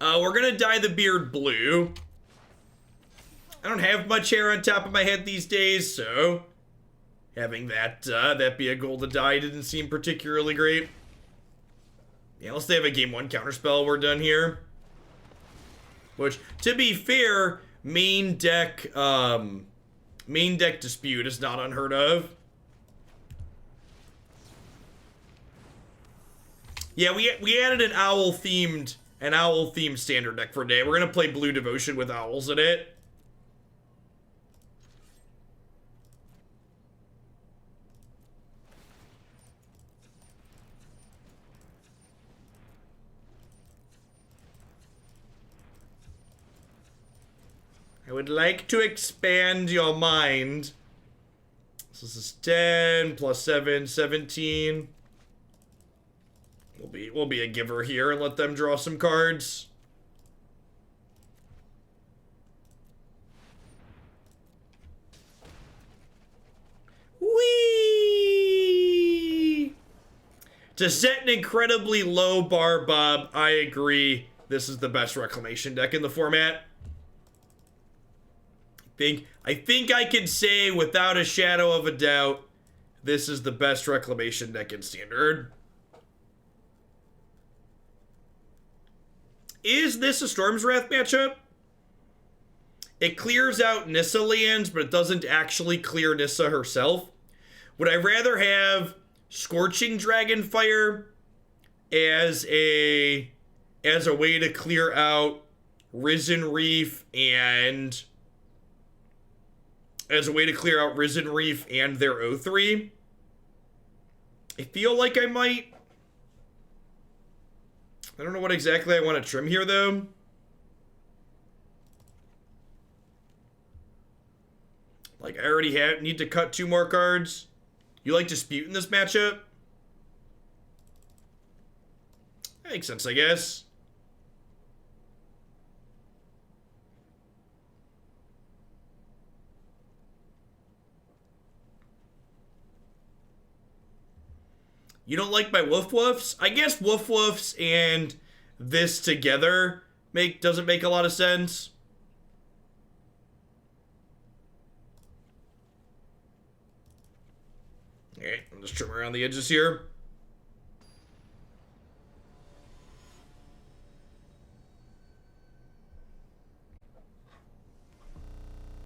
We're gonna dye the beard blue. I don't have much hair on top of my head these days, so having that be a goal to dye didn't seem particularly great. Yeah, unless they have a game 1 counterspell, we're done here. Which, to be fair, main deck dispute is not unheard of. Yeah, we added an owl themed standard deck for a day. We're gonna play Blue Devotion with owls in it. I would like to expand your mind. So this is 10 plus 7, 17. We'll be a giver here and let them draw some cards. Whee! To set an incredibly low bar, Bob, I agree. This is the best Reclamation deck in the format. I think I can say without a shadow of a doubt, this is the best Reclamation deck in Standard. Is this a Storm's Wrath matchup? It clears out Nissa lands, but it doesn't actually clear Nissa herself. Would I rather have Scorching Dragonfire as a way to clear out Risen Reef and their O3? I feel like I might. I don't know what exactly I want to trim here, though. Like, I already need to cut 2 more cards. You like Dispute in this matchup? That makes sense, I guess. You don't like my Woof Woofs? I guess Woof Woofs and this together doesn't make a lot of sense. Okay, I'll just trim around the edges here.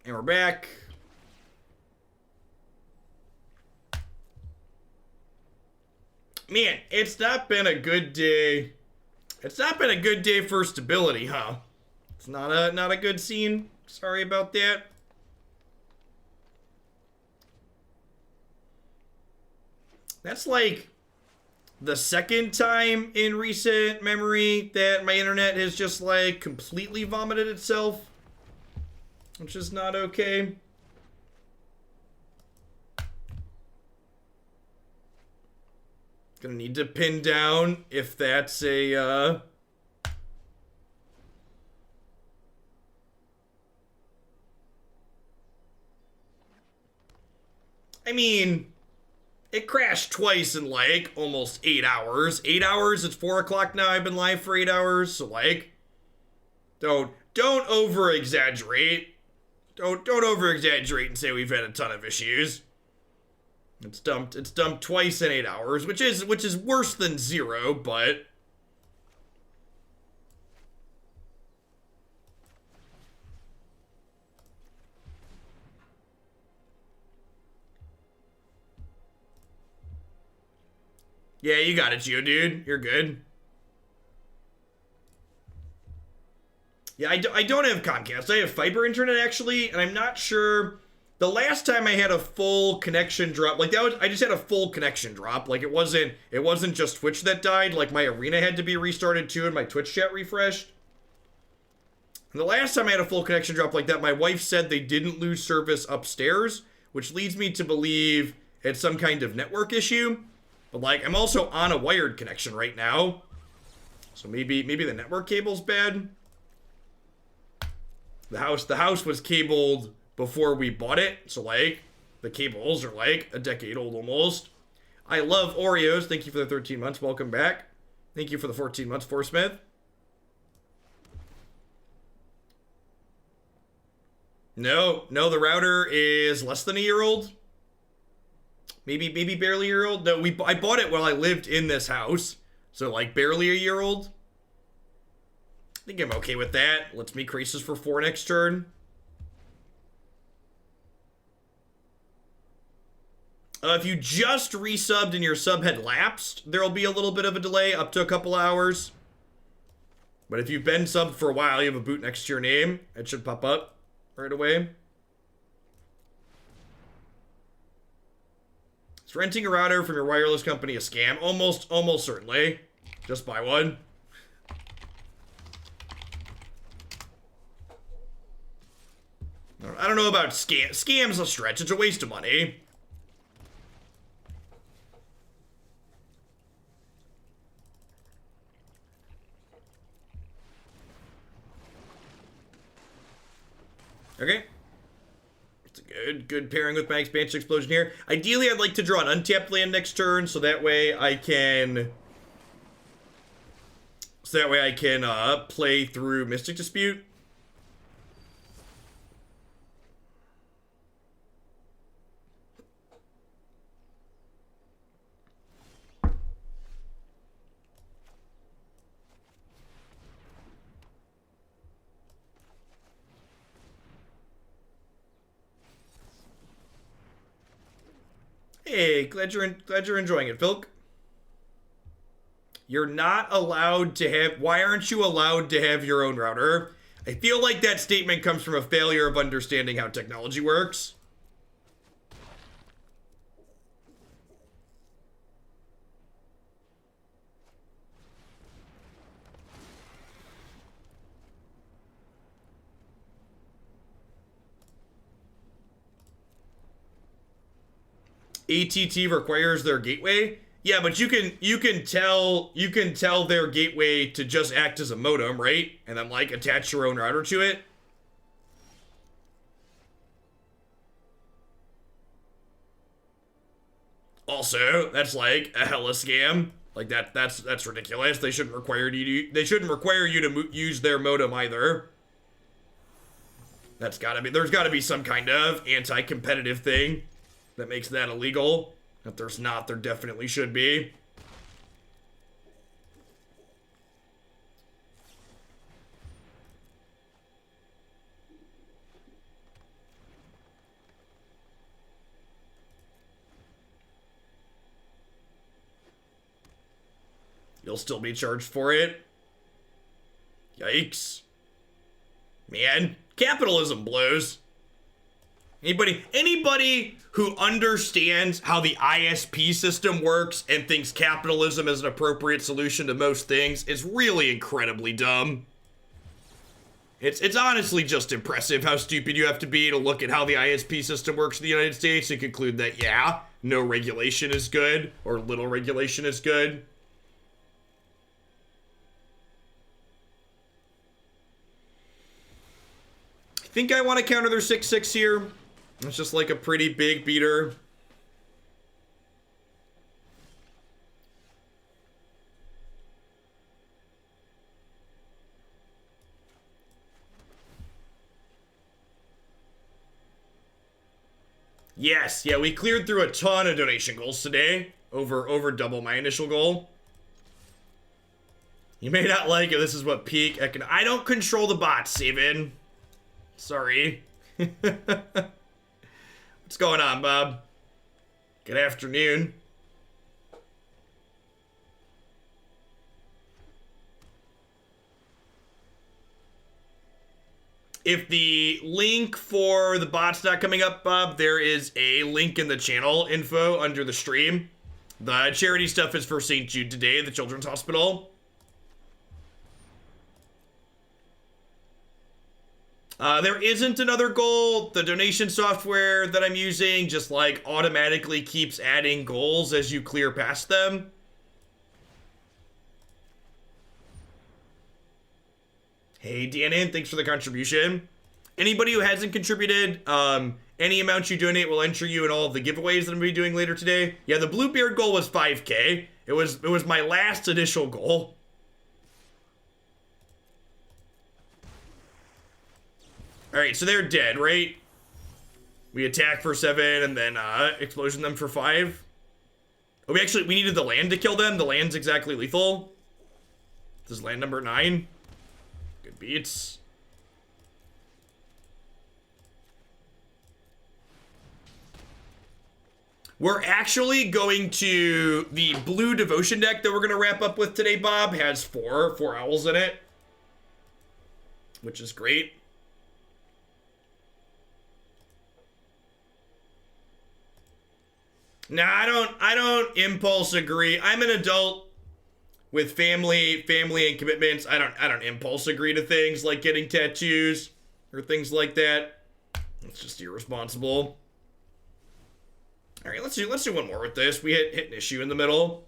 And we're back. Man, it's not been a good day. It's not been a good day for stability, huh? It's not a good scene. Sorry about that. That's like the second time in recent memory that my internet has just like completely vomited itself, which is not okay. Gonna need to pin down if that's a, I mean, it crashed twice in like almost 8 hours. 8 hours, it's 4 o'clock now. I've been live for 8 hours, so like, don't over exaggerate. Don't over exaggerate and say we've had a ton of issues. It's dumped twice in 8 hours, which is worse than 0, but Yeah, you got it, Geodude. You're good. Yeah, I don't have Comcast. I have fiber internet, actually, and I'm not sure. The last time I had a full connection drop, like that was, I just had a full connection drop. Like it wasn't just Twitch that died. Like my arena had to be restarted too, and my Twitch chat refreshed. And the last time I had a full connection drop like that, my wife said they didn't lose service upstairs, which leads me to believe it's some kind of network issue. But like, I'm also on a wired connection right now, so maybe the network cable's bad. The house was cabled before we bought it, so like the cables are like a decade old almost. I love Oreos. Thank you for the 13 months. Welcome back. Thank you for the 14 months, Forsmith. No, the router is less than a year old. Maybe barely a year old. No, I bought it while I lived in this house, so like barely a year old. I think I'm okay with that. Lets me Krasis for 4 next turn. If you just resubbed and your sub had lapsed, there'll be a little bit of a delay, up to a couple hours. But if you've been subbed for a while, you have a boot next to your name, it should pop up right away. Is renting a router from your wireless company a scam? Almost certainly. Just buy one. I don't know about scam's a stretch. It's a waste of money. Okay. It's a good pairing with my expansion explosion here. Ideally, I'd like to draw an untapped land next turn, so that way I can play through Mystic Dispute. Hey, glad you're enjoying it, Philk. You're not allowed to have... Why aren't you allowed to have your own router? I feel like that statement comes from a failure of understanding how technology works. ATT requires their gateway. Yeah, but you can tell their gateway to just act as a modem, right? And then like attach your own router to it. Also, that's like a hella scam. Like that's ridiculous. They shouldn't require you to use their modem either. There's gotta be some kind of anti-competitive thing that makes that illegal. If there's not, there definitely should be. You'll still be charged for it. Yikes. Man, capitalism blows. Anybody who understands how the ISP system works and thinks capitalism is an appropriate solution to most things is really incredibly dumb. It's honestly just impressive how stupid you have to be to look at how the ISP system works in the United States and conclude that, yeah, no regulation is good, or little regulation is good. I think I want to counter their 6/6 here. It's just like a pretty big beater. Yes, yeah, we cleared through a ton of donation goals today. Over double my initial goal. You may not like it. This is what peak I don't control the bots, Steven. Sorry. What's going on, Bob? Good afternoon. If the link for the bot's not coming up, Bob, there is a link in the channel info under the stream. The charity stuff is for St. Jude today, the Children's Hospital. There isn't another goal. The donation software that I'm using just like automatically keeps adding goals as you clear past them. Hey, Danon, thanks for the contribution. Anybody who hasn't contributed, any amount you donate will enter you in all of the giveaways that I'm going to be doing later today. Yeah, the Bluebeard goal was 5K. It was my last initial goal. All right, so they're dead, right? We attack for 7 and then explosion them for 5. Oh, we needed the land to kill them. The land's exactly lethal. This is land number 9. Good beats. We're actually going to the blue devotion deck that we're going to wrap up with today, Bob. Has four owls in it, which is great. Nah, I don't impulse agree. I'm an adult with family and commitments. I don't impulse agree to things like getting tattoos or things like that. It's just irresponsible. All right, let's do one more with this. We hit an issue in the middle.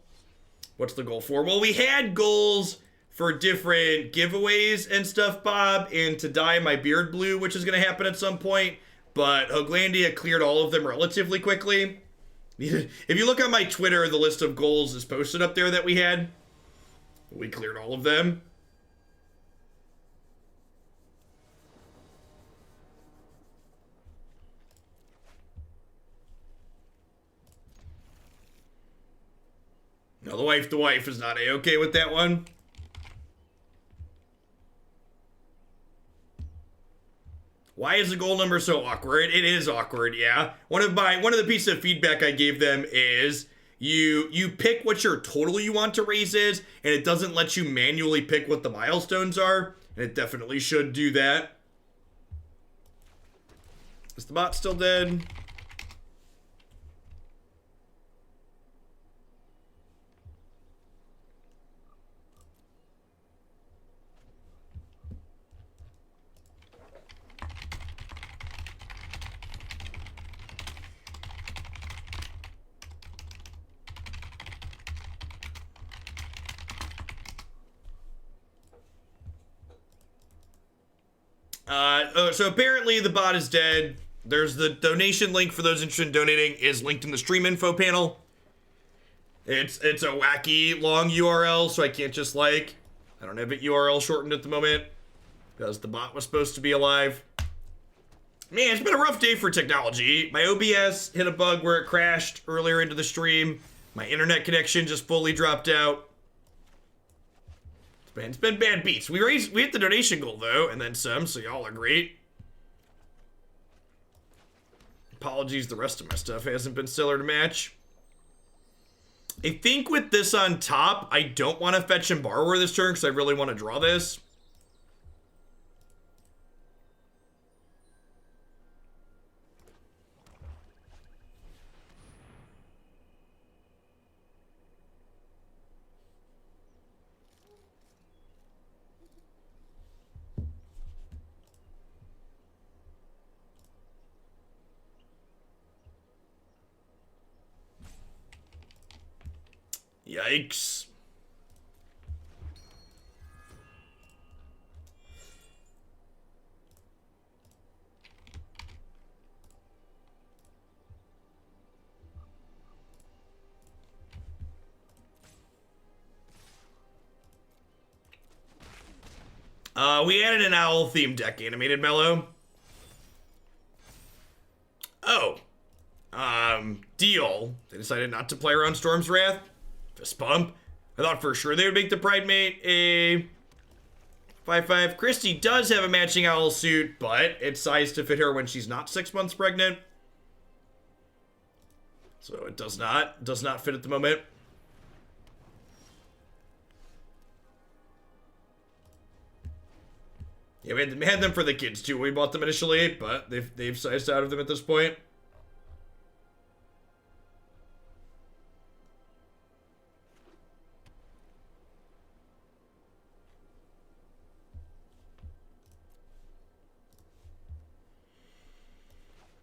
What's the goal for? Well, we had goals for different giveaways and stuff, Bob, and to dye my beard blue, which is going to happen at some point. But Hoaglandia cleared all of them relatively quickly. If you look on my Twitter, the list of goals is posted up there that we had. We cleared all of them. No, the wife is not A-okay with that one. Why is the goal number so awkward? It is awkward, yeah. One of the pieces of feedback I gave them is you pick what your total you want to raise is, and it doesn't let you manually pick what the milestones are, and it definitely should do that. Is the bot still dead? So apparently the bot is dead. There's the donation link for those interested in donating is linked in the stream info panel. It's a wacky long URL, so I can't just I don't have it URL shortened at the moment because the bot was supposed to be alive. Man, it's been a rough day for technology. My OBS hit a bug where it crashed earlier into the stream. My internet connection just fully dropped out. It's been bad beats. We hit the donation goal though, and then some, so y'all are great. Apologies, the rest of my stuff hasn't been stellar to match. I think with this on top, I don't want to fetch and borrower this turn because I really want to draw this. Yikes. We added an owl themed deck, Animated Mellow. Oh. Deal. They decided not to play around Storm's Wrath. Fist bump. I thought for sure they would make the Pride Mate a 5/5. Christy does have a matching owl suit, but it's sized to fit her when she's not 6 months pregnant. So it does not fit at the moment. Yeah, we had them for the kids too. We bought them initially, but they've sized out of them at this point.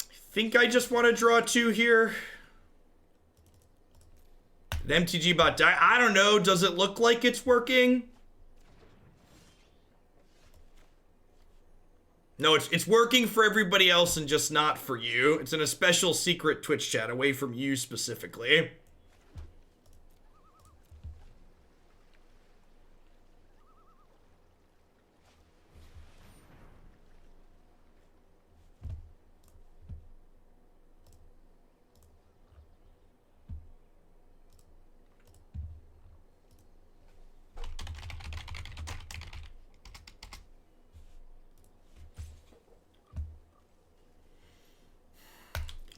I think I just want to draw 2 here. An MTG bot die. I don't know. Does it look like it's working? No, it's working for everybody else and just not for you. It's in a special secret Twitch chat away from you specifically.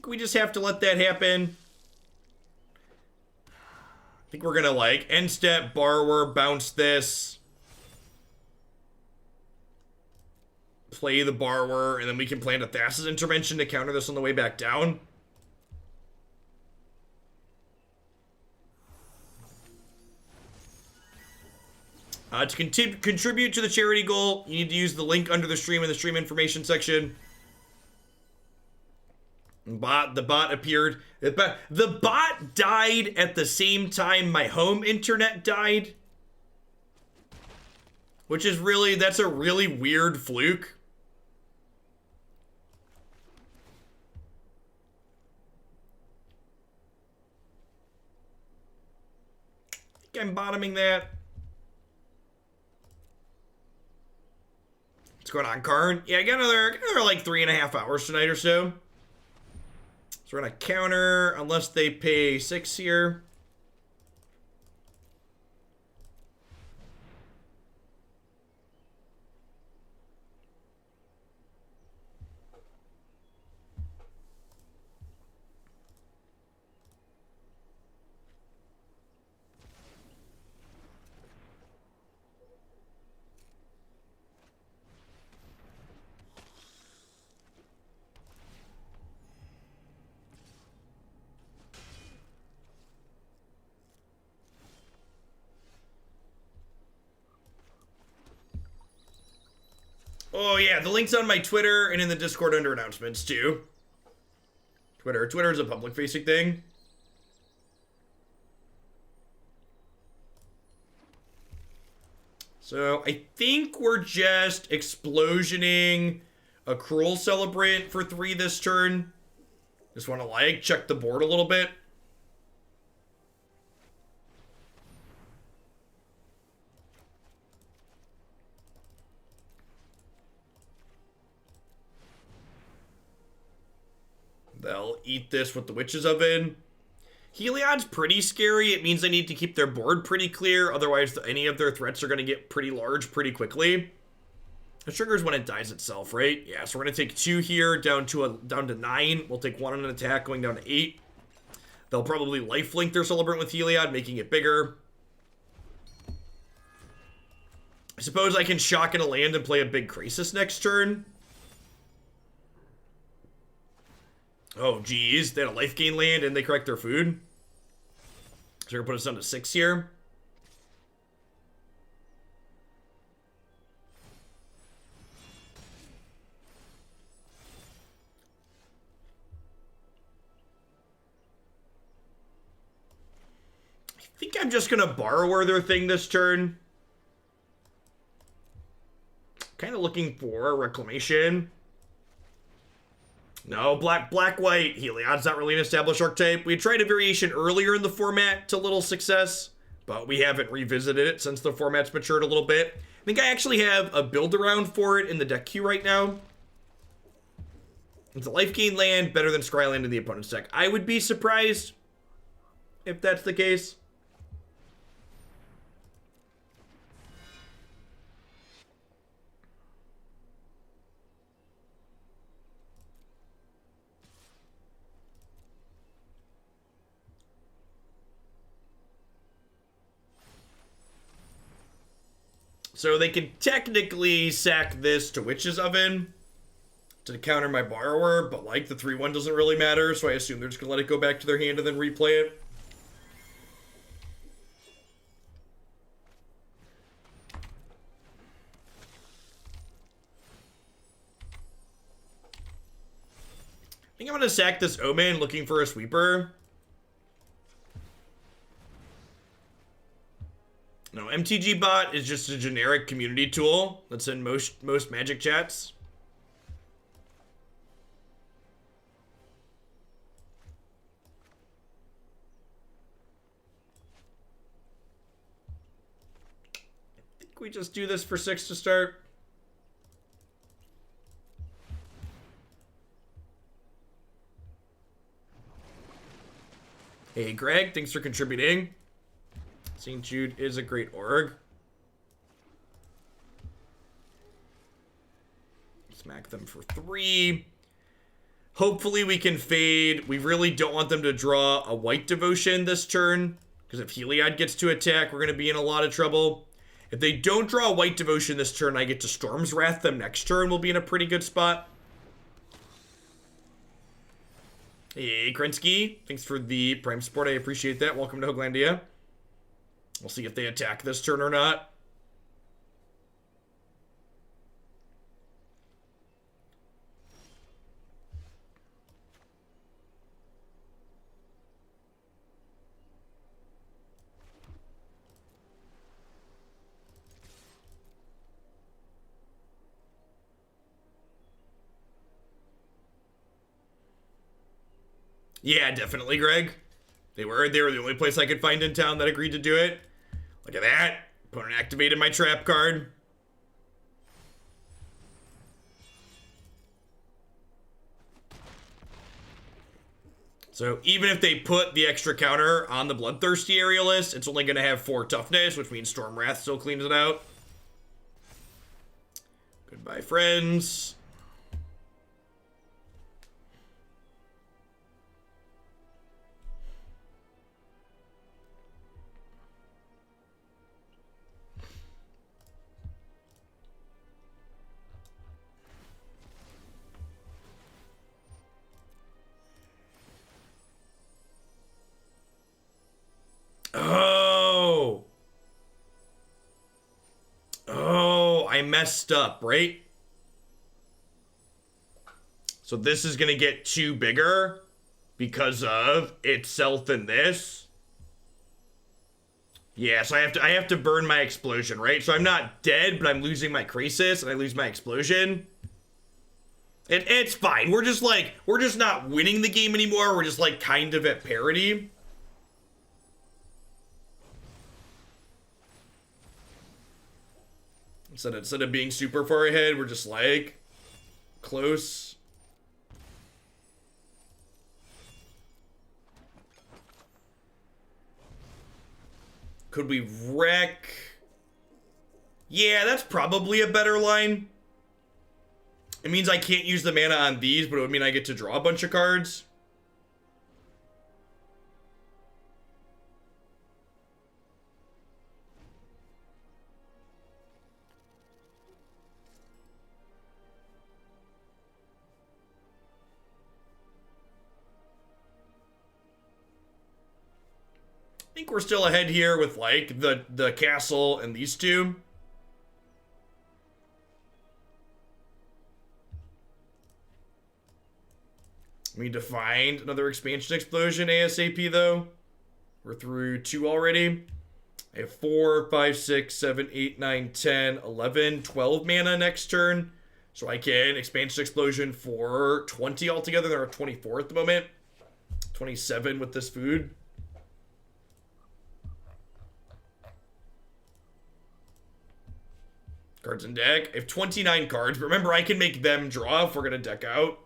We just have to let that happen. I think we're gonna like end step, borrower, bounce this, play the borrower, and then we can plan a Thassa's intervention to counter this on the way back down. To contribute to the charity goal, you need to use the link under the stream in the stream information section. The bot appeared. The bot died at the same time my home internet died. Which is really, that's a really weird fluke. I think I'm bottoming that. What's going on, Karn? Yeah, I got another like 3.5 hours tonight or so. So we're gonna counter unless they pay 6 here. Oh yeah, the link's on my Twitter and in the Discord under announcements too. Twitter is a public facing thing. So I think we're just explosioning a Cruel Celebrant for 3 this turn. Just want to like check the board a little bit. They'll eat this with the Witch's Oven. Heliod's pretty scary. It means they need to keep their board pretty clear. Otherwise, any of their threats are going to get pretty large pretty quickly. It triggers when it dies itself, right? Yeah, so we're going to take 2 here down to 9. We'll take 1 on an attack going down to 8. They'll probably lifelink their Celebrant with Heliod, making it bigger. I suppose I can shock in a land and play a big Krasis next turn. Oh, geez. They had a life gain land and they correct their food. So we're going to put us down to 6 here. I think I'm just going to borrower their thing this turn. Kind of looking for a Reclamation. No, black-white. Heliod's not really an established archetype. We tried a variation earlier in the format to little success, but we haven't revisited it since the format's matured a little bit. I think I actually have a build-around for it in the deck queue right now. It's a life gain land, better than Scryland in the opponent's deck. I would be surprised if that's the case. So they can technically sack this to Witch's Oven to counter my Borrower, but like the 3/1 doesn't really matter, so I assume they're just gonna let it go back to their hand and then replay it. I think I'm gonna sack this Omen looking for a sweeper. No, MTG bot is just a generic community tool that's in most Magic chats. I think we just do this for 6 to start. Hey Greg, thanks for contributing. St. Jude is a great org. Smack them for 3. Hopefully we can fade. We really don't want them to draw a white devotion this turn, because if Heliod gets to attack, we're going to be in a lot of trouble. If they don't draw a white devotion this turn, I get to Storm's Wrath them next turn. We'll be in a pretty good spot. Hey, Krensky. Thanks for the Prime support. I appreciate that. Welcome to Hoaglandia. We'll see if they attack this turn or not. Yeah, definitely, Greg. They were the only place I could find in town that agreed to do it. Look at that. Opponent activated my trap card. So even if they put the extra counter on the Bloodthirsty Aerialist, it's only going to have 4 toughness, which means Storm Wrath still cleans it out. Goodbye, friends. Oh, I messed up, right? So this is gonna get 2 bigger because of itself and this. Yeah, so I have to burn my explosion, right? So I'm not dead, but I'm losing my Krasis and I lose my explosion. It's fine. We're just not winning the game anymore. We're just like kind of at parity. Instead of being super far ahead, we're just like close. Could we wreck? Yeah, that's probably a better line. It means I can't use the mana on these, but it would mean I get to draw a bunch of cards. I think we're still ahead here with like the castle and these two. We need to find another expansion explosion ASAP though. We're through 2 already. I have 4, 5, 6, 7, 8, 9, 10, 11, 12 mana next turn. So I can expansion explosion for 20 altogether. There are 24 at the moment. 27 with this food. Cards in deck. I have 29 cards. But remember, I can make them draw if we're going to deck out.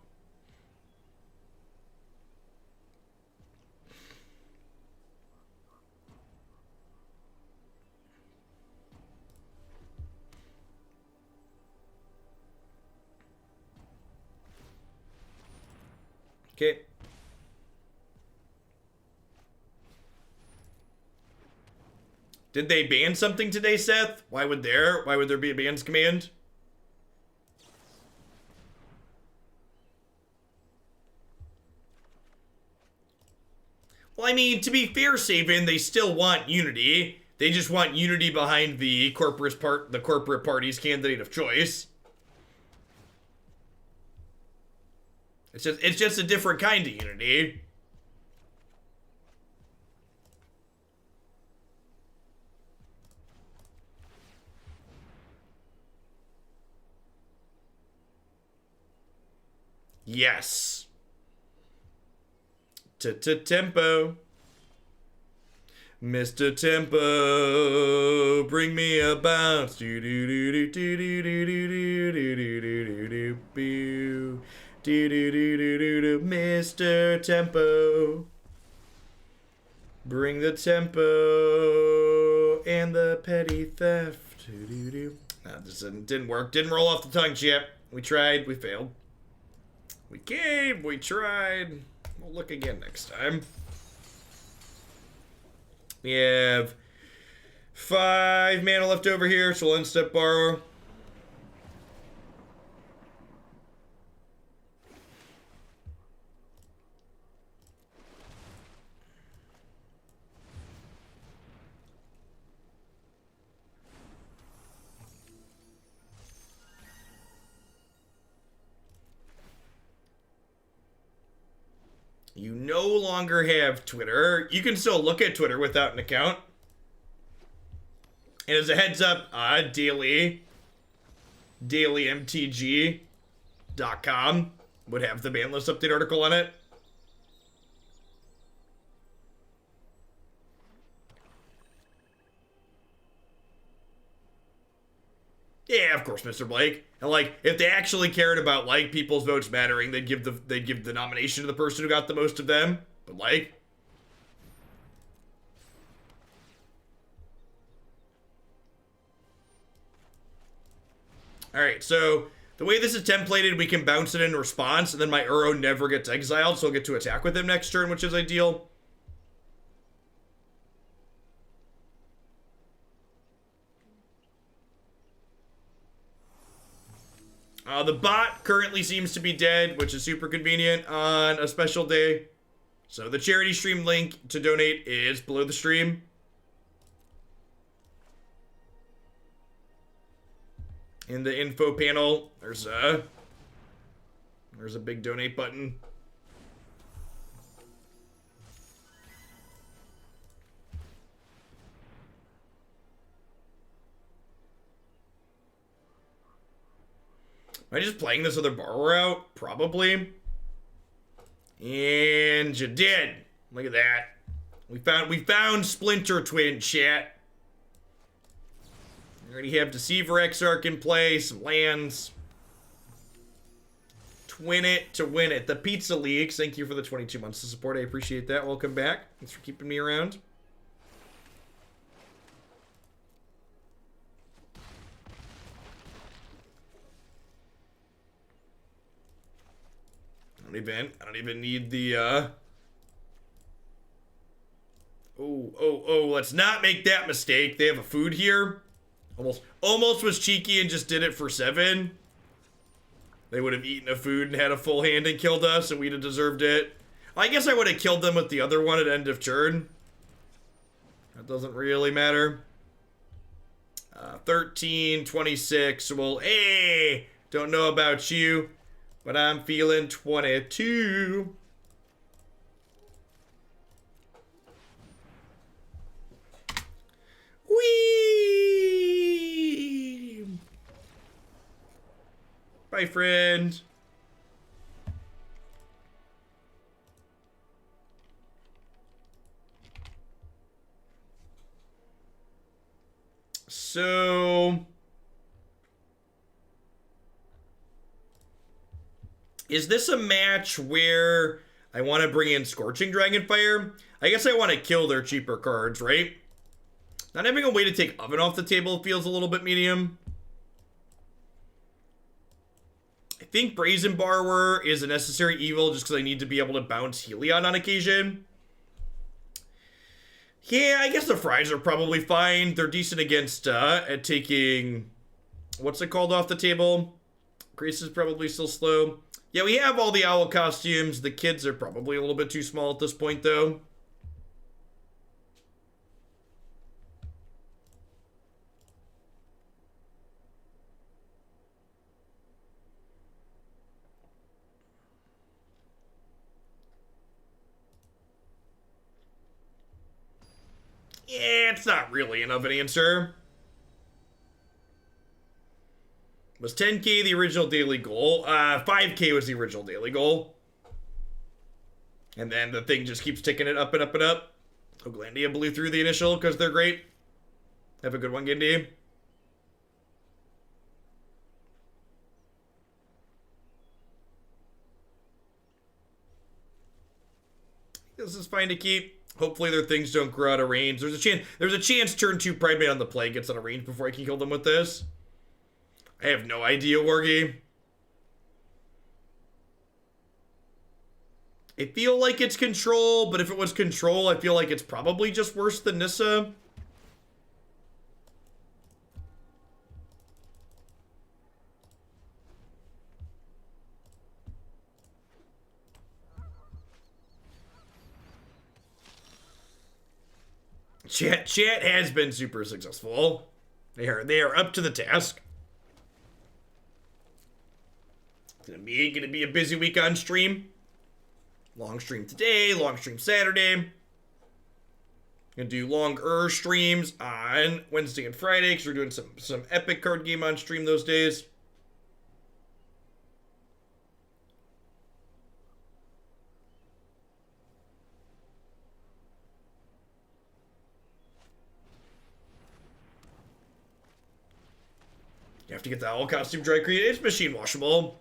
Okay. Did they ban something today, Seth? Why would there be a bans command? Well, I mean, to be fair, Saban, they still want unity. They just want unity behind the corporate party's candidate of choice. It's just a different kind of unity. Yes. Tempo. Mr. Tempo, bring me a bounce. Mr. Tempo, bring the tempo and the petty theft. Nah, this didn't work. Didn't roll off the tongue, chip. We tried. We failed. We came. We tried. We'll look again next time. We have 5 mana left over here, so we'll end step borrow. You no longer have Twitter. You can still look at Twitter without an account. And as a heads up, dailymtg.com would have the ban list update article on it. Yeah, of course, Mr. Blake. And like, if they actually cared about like people's votes mattering, they'd give the nomination to the person who got the most of them. But like, all right. So the way this is templated, we can bounce it in response, and then my Uro never gets exiled, so I'll get to attack with him next turn, which is ideal. The bot currently seems to be dead, which is super convenient on a special day. So the charity stream link to donate is below the stream. In the info panel, there's a big donate button. Am I just playing this other borrower out? Probably. And you did. Look at that. We found Splinter Twin, chat. We already have Deceiver Exarch in play, some lands. Twin it to win it. The Pizza Leagues, thank you for the 22 months of support. I appreciate that. Welcome back. Thanks for keeping me around. I don't even need the, Oh, let's not make that mistake. They have a food here. Almost was cheeky and just did it for 7. They would have eaten a food and had a full hand and killed us, and we'd have deserved it. I guess I would have killed them with the other one at end of turn. That doesn't really matter. 13, 26. Well, hey, don't know about you, but I'm feeling 22. Whee! Bye, friend. So, is this a match where I want to bring in Scorching Dragonfire? I guess I want to kill their cheaper cards, right? Not having a way to take Oven off the table feels a little bit medium. I think Brazen Borrower is a necessary evil just because I need to be able to bounce Heliod on occasion. Yeah, I guess the fries are probably fine. They're decent against at taking, what's it called, off the table? Grace is probably still slow. Yeah, we have all the owl costumes. The kids are probably a little bit too small at this point, though. Yeah, it's not really enough of an answer. Was 10K the original daily goal? 5K was the original daily goal. And then the thing just keeps ticking it up and up and up. Oh, Glandia blew through the initial because they're great. Have a good one, Gindy. This is fine to keep. Hopefully their things don't grow out of range. There's a chance turn 2 Primate on the play gets out of range before I can kill them with this. I have no idea, Wargy. I feel like it's control, but if it was control, I feel like it's probably just worse than Nissa. Chat has been super successful. They are up to the task. It's gonna be a busy week on stream. Long stream today, long stream Saturday. Gonna do longer streams on Wednesday and Friday because we're doing some epic card game on stream those days. You have to get the owl costume dry clean. It's machine washable.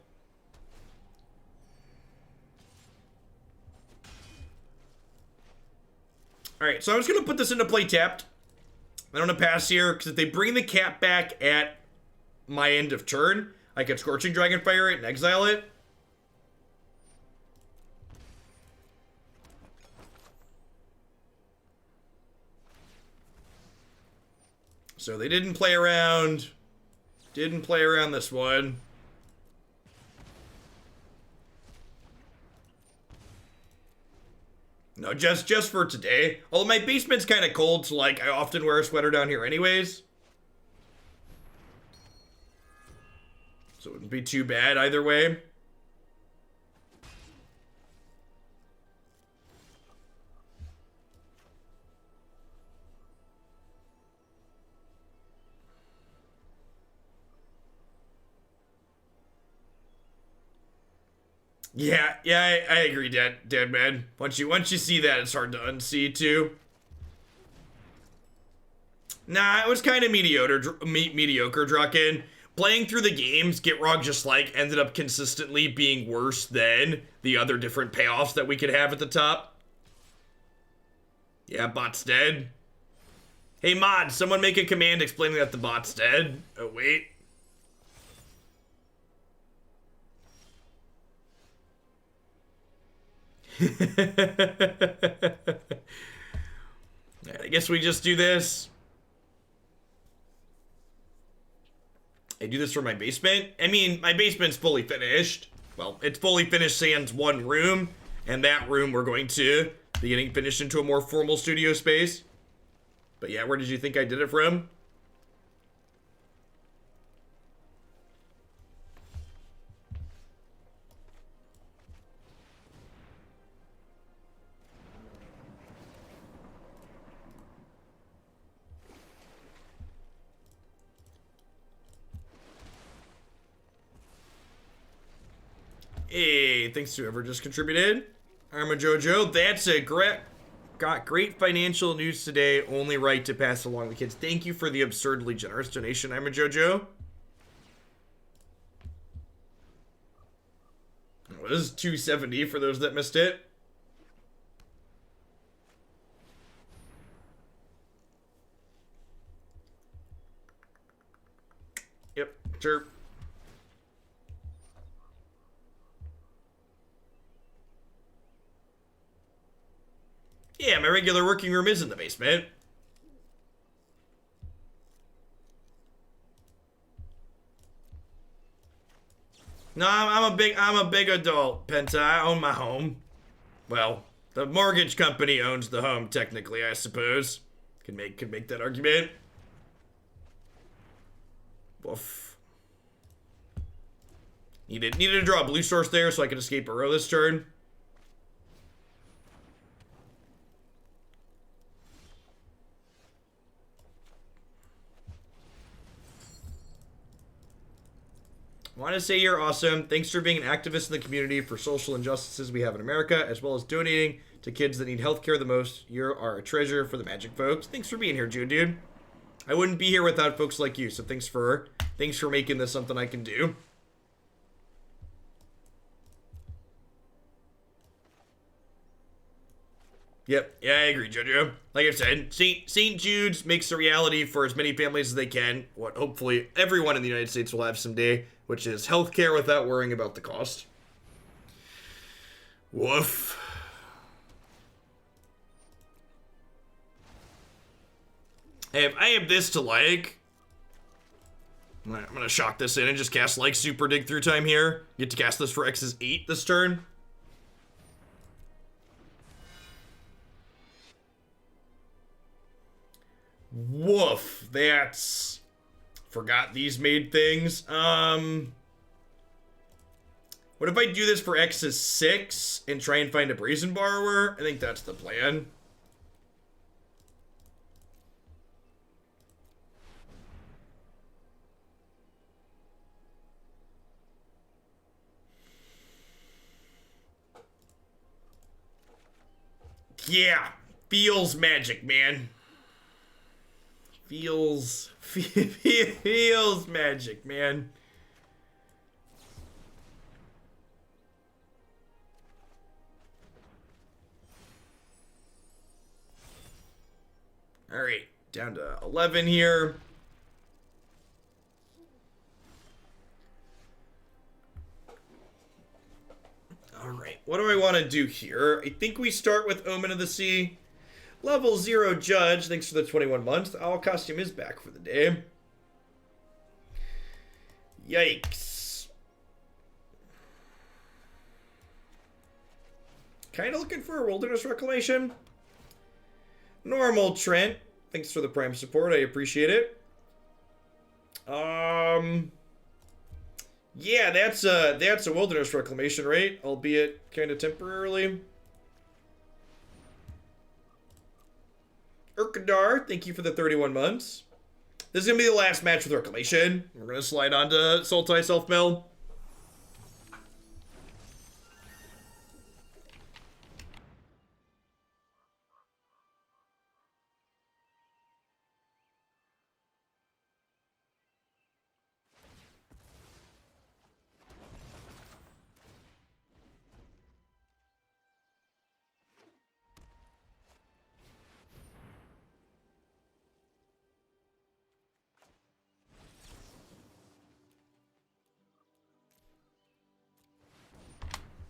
Alright, so I'm just going to put this into play tapped. I don't want to pass here, because if they bring the cap back at my end of turn, I can Scorching Dragonfire it and exile it. So they didn't play around. Didn't play around this one. No, just for today. Although my basement's kind of cold, so like I often wear a sweater down here anyways. So it wouldn't be too bad either way. Yeah, I agree, dead man. Once you see that, it's hard to unsee too. Nah, it was kind of mediocre, Drucken. Playing through the games, Gitrog just like ended up consistently being worse than the other different payoffs that we could have at the top. Yeah, bot's dead. Hey mod, someone make a command explaining that the bot's dead. Oh wait. I guess we just do this. I do this for my basement. I mean, my basement's fully finished. Well, it's fully finished sans one room, and that room we're going to be getting finished into a more formal studio space. But yeah, where did you think I did it from? Hey, thanks to whoever just contributed. Arma Jojo, that's a got great financial news today. Only right to pass along the kids. Thank you for the absurdly generous donation, Arma Jojo. Oh, this is 270 for those that missed it. Yep, sure. Yeah, yeah, my regular working room is in the basement. No, I'm a big adult, Penta. I own my home. Well, the mortgage company owns the home, technically, I suppose. Could make that argument. Woof. Needed to draw a blue source there so I could escape Uro this turn. Want to say you're awesome. Thanks for being an activist in the community for social injustices we have in America, as well as donating to kids that need healthcare the most. You are a treasure for the Magic folks. Thanks for being here, June, dude. I wouldn't be here without folks like you, so thanks for making this something I can do. Yep, yeah, I agree, Jojo. Like I said, St. Jude's makes a reality for as many families as they can. What hopefully everyone in the United States will have someday, which is healthcare without worrying about the cost. Woof. I have this to like. I'm gonna shock this in and just cast like Super Dig Through Time here. Get to cast this for X's 8 this turn. Woof. That's... Forgot these made things. What if I do this for X's 6 and try and find a Brazen Borrower? I think that's the plan. Yeah, feels magic, man. Feels magic, man. All right, down to 11 here. All right, what do I want to do here? I think we start with Omen of the Sea. Level 0 Judge, thanks for the 21 months. The owl costume is back for the day. Yikes. Kind of looking for a Wilderness Reclamation. Normal Trent, thanks for the Prime support, I appreciate it. Yeah, that's a Wilderness Reclamation, right? Albeit kind of temporarily. Urkadar, thank you for the 31 months. This is going to be the last match with Reclamation. We're going to slide on to Sultai Self-Mill.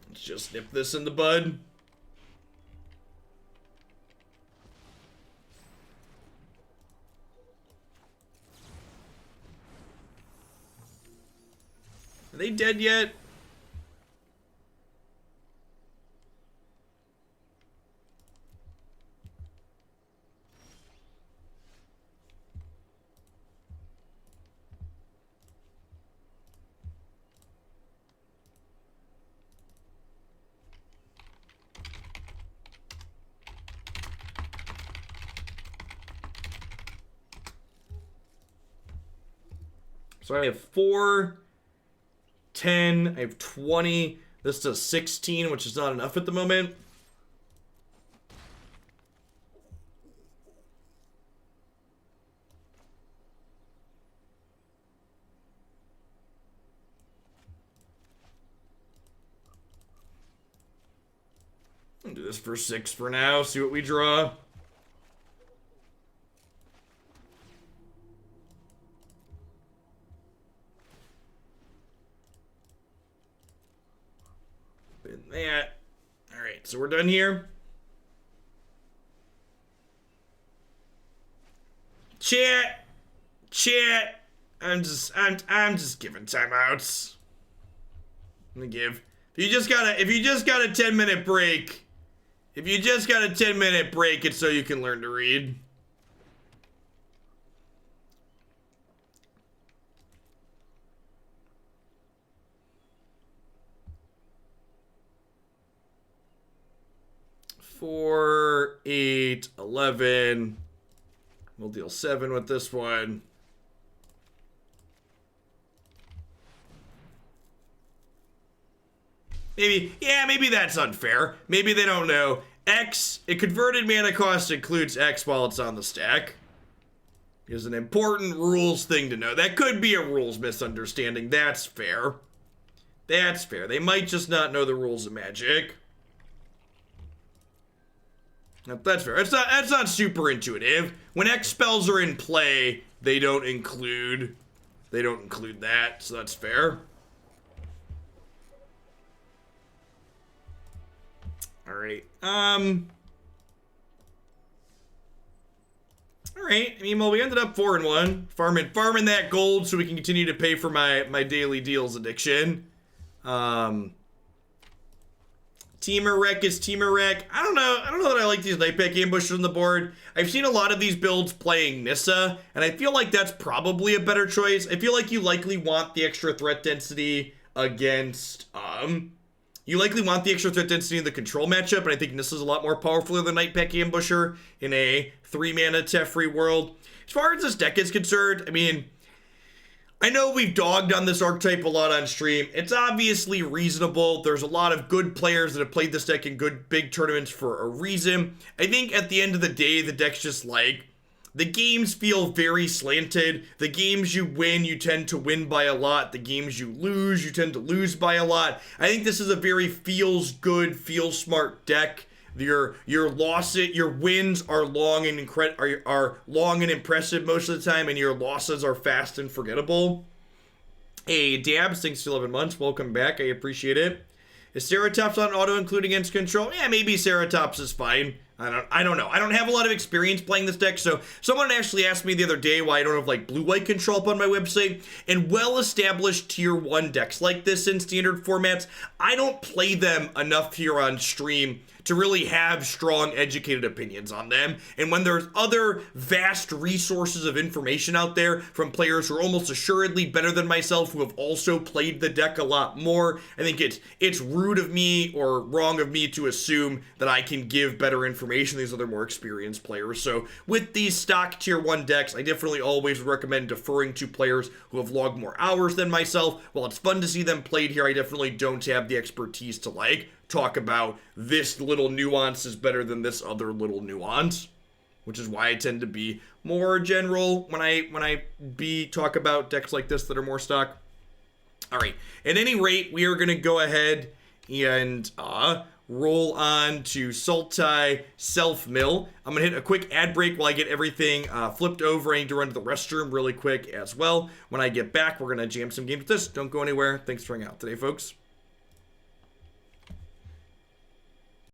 Let's just nip this in the bud. Are they dead yet? So I have 4, 10, I have 20. This does 16, which is not enough at the moment. I'll do this for 6 for now, see what we draw. That. Alright, so we're done here. Chat. I'm just giving timeouts. I'm gonna give. If you just got a 10-minute break, it's so you can learn to read. Four, 8, 11. We'll deal 7 with this one. Maybe that's unfair. Maybe they don't know. X, a converted mana cost includes X while it's on the stack. Is an important rules thing to know. That could be a rules misunderstanding. That's fair. That's fair. They might just not know the rules of Magic. That's fair. That's not super intuitive. When X spells are in play, they don't include that, so that's fair. All right. All right. I mean, well, we ended up 4-1, farming that gold so we can continue to pay for my daily deals addiction. Timur Rec is Timur Rec. I don't know that I like these Nightpack Ambushers on the board. I've seen a lot of these builds playing Nissa, and I feel like that's probably a better choice. I feel like you likely want the extra threat density against, you likely want the extra threat density in the control matchup, and I think Nissa's a lot more powerful than Nightpack Ambusher in a 3-mana Teferi world. As far as this deck is concerned, I mean, I know we've dogged on this archetype a lot on stream. It's obviously reasonable. There's a lot of good players that have played this deck in good big tournaments for a reason. I think at the end of the day, the deck's just like, the games feel very slanted. The games you win, you tend to win by a lot. The games you lose, you tend to lose by a lot. I think this is a very feels good, feels smart deck. Your wins are long and are long and impressive most of the time, and your losses are fast and forgettable. Hey, Dabs, thanks for 11 months. Welcome back. I appreciate it. Is Ceratops on auto include against control? Yeah, maybe Ceratops is fine. I don't know. I don't have a lot of experience playing this deck, so someone actually asked me the other day why I don't have like blue-white control up on my website. And well-established tier 1 decks like this in standard formats, I don't play them enough here on stream to really have strong, educated opinions on them. And when there's other vast resources of information out there from players who are almost assuredly better than myself who have also played the deck a lot more, I think it's rude of me or wrong of me to assume that I can give better information to these other more experienced players. So with these stock tier 1 decks, I definitely always recommend deferring to players who have logged more hours than myself. While it's fun to see them played here, I definitely don't have the expertise to like talk about this little nuance is better than this other little nuance, which is why I tend to be more general when I talk about decks like this that are more stock. All right, at any rate, we are going to go ahead and roll on to Sultai Self-Mill. I'm going to hit a quick ad break while I get everything flipped over. I need to run to the restroom really quick as well. When I get back, we're going to jam some games with this. Don't go anywhere. Thanks for hanging out today, folks.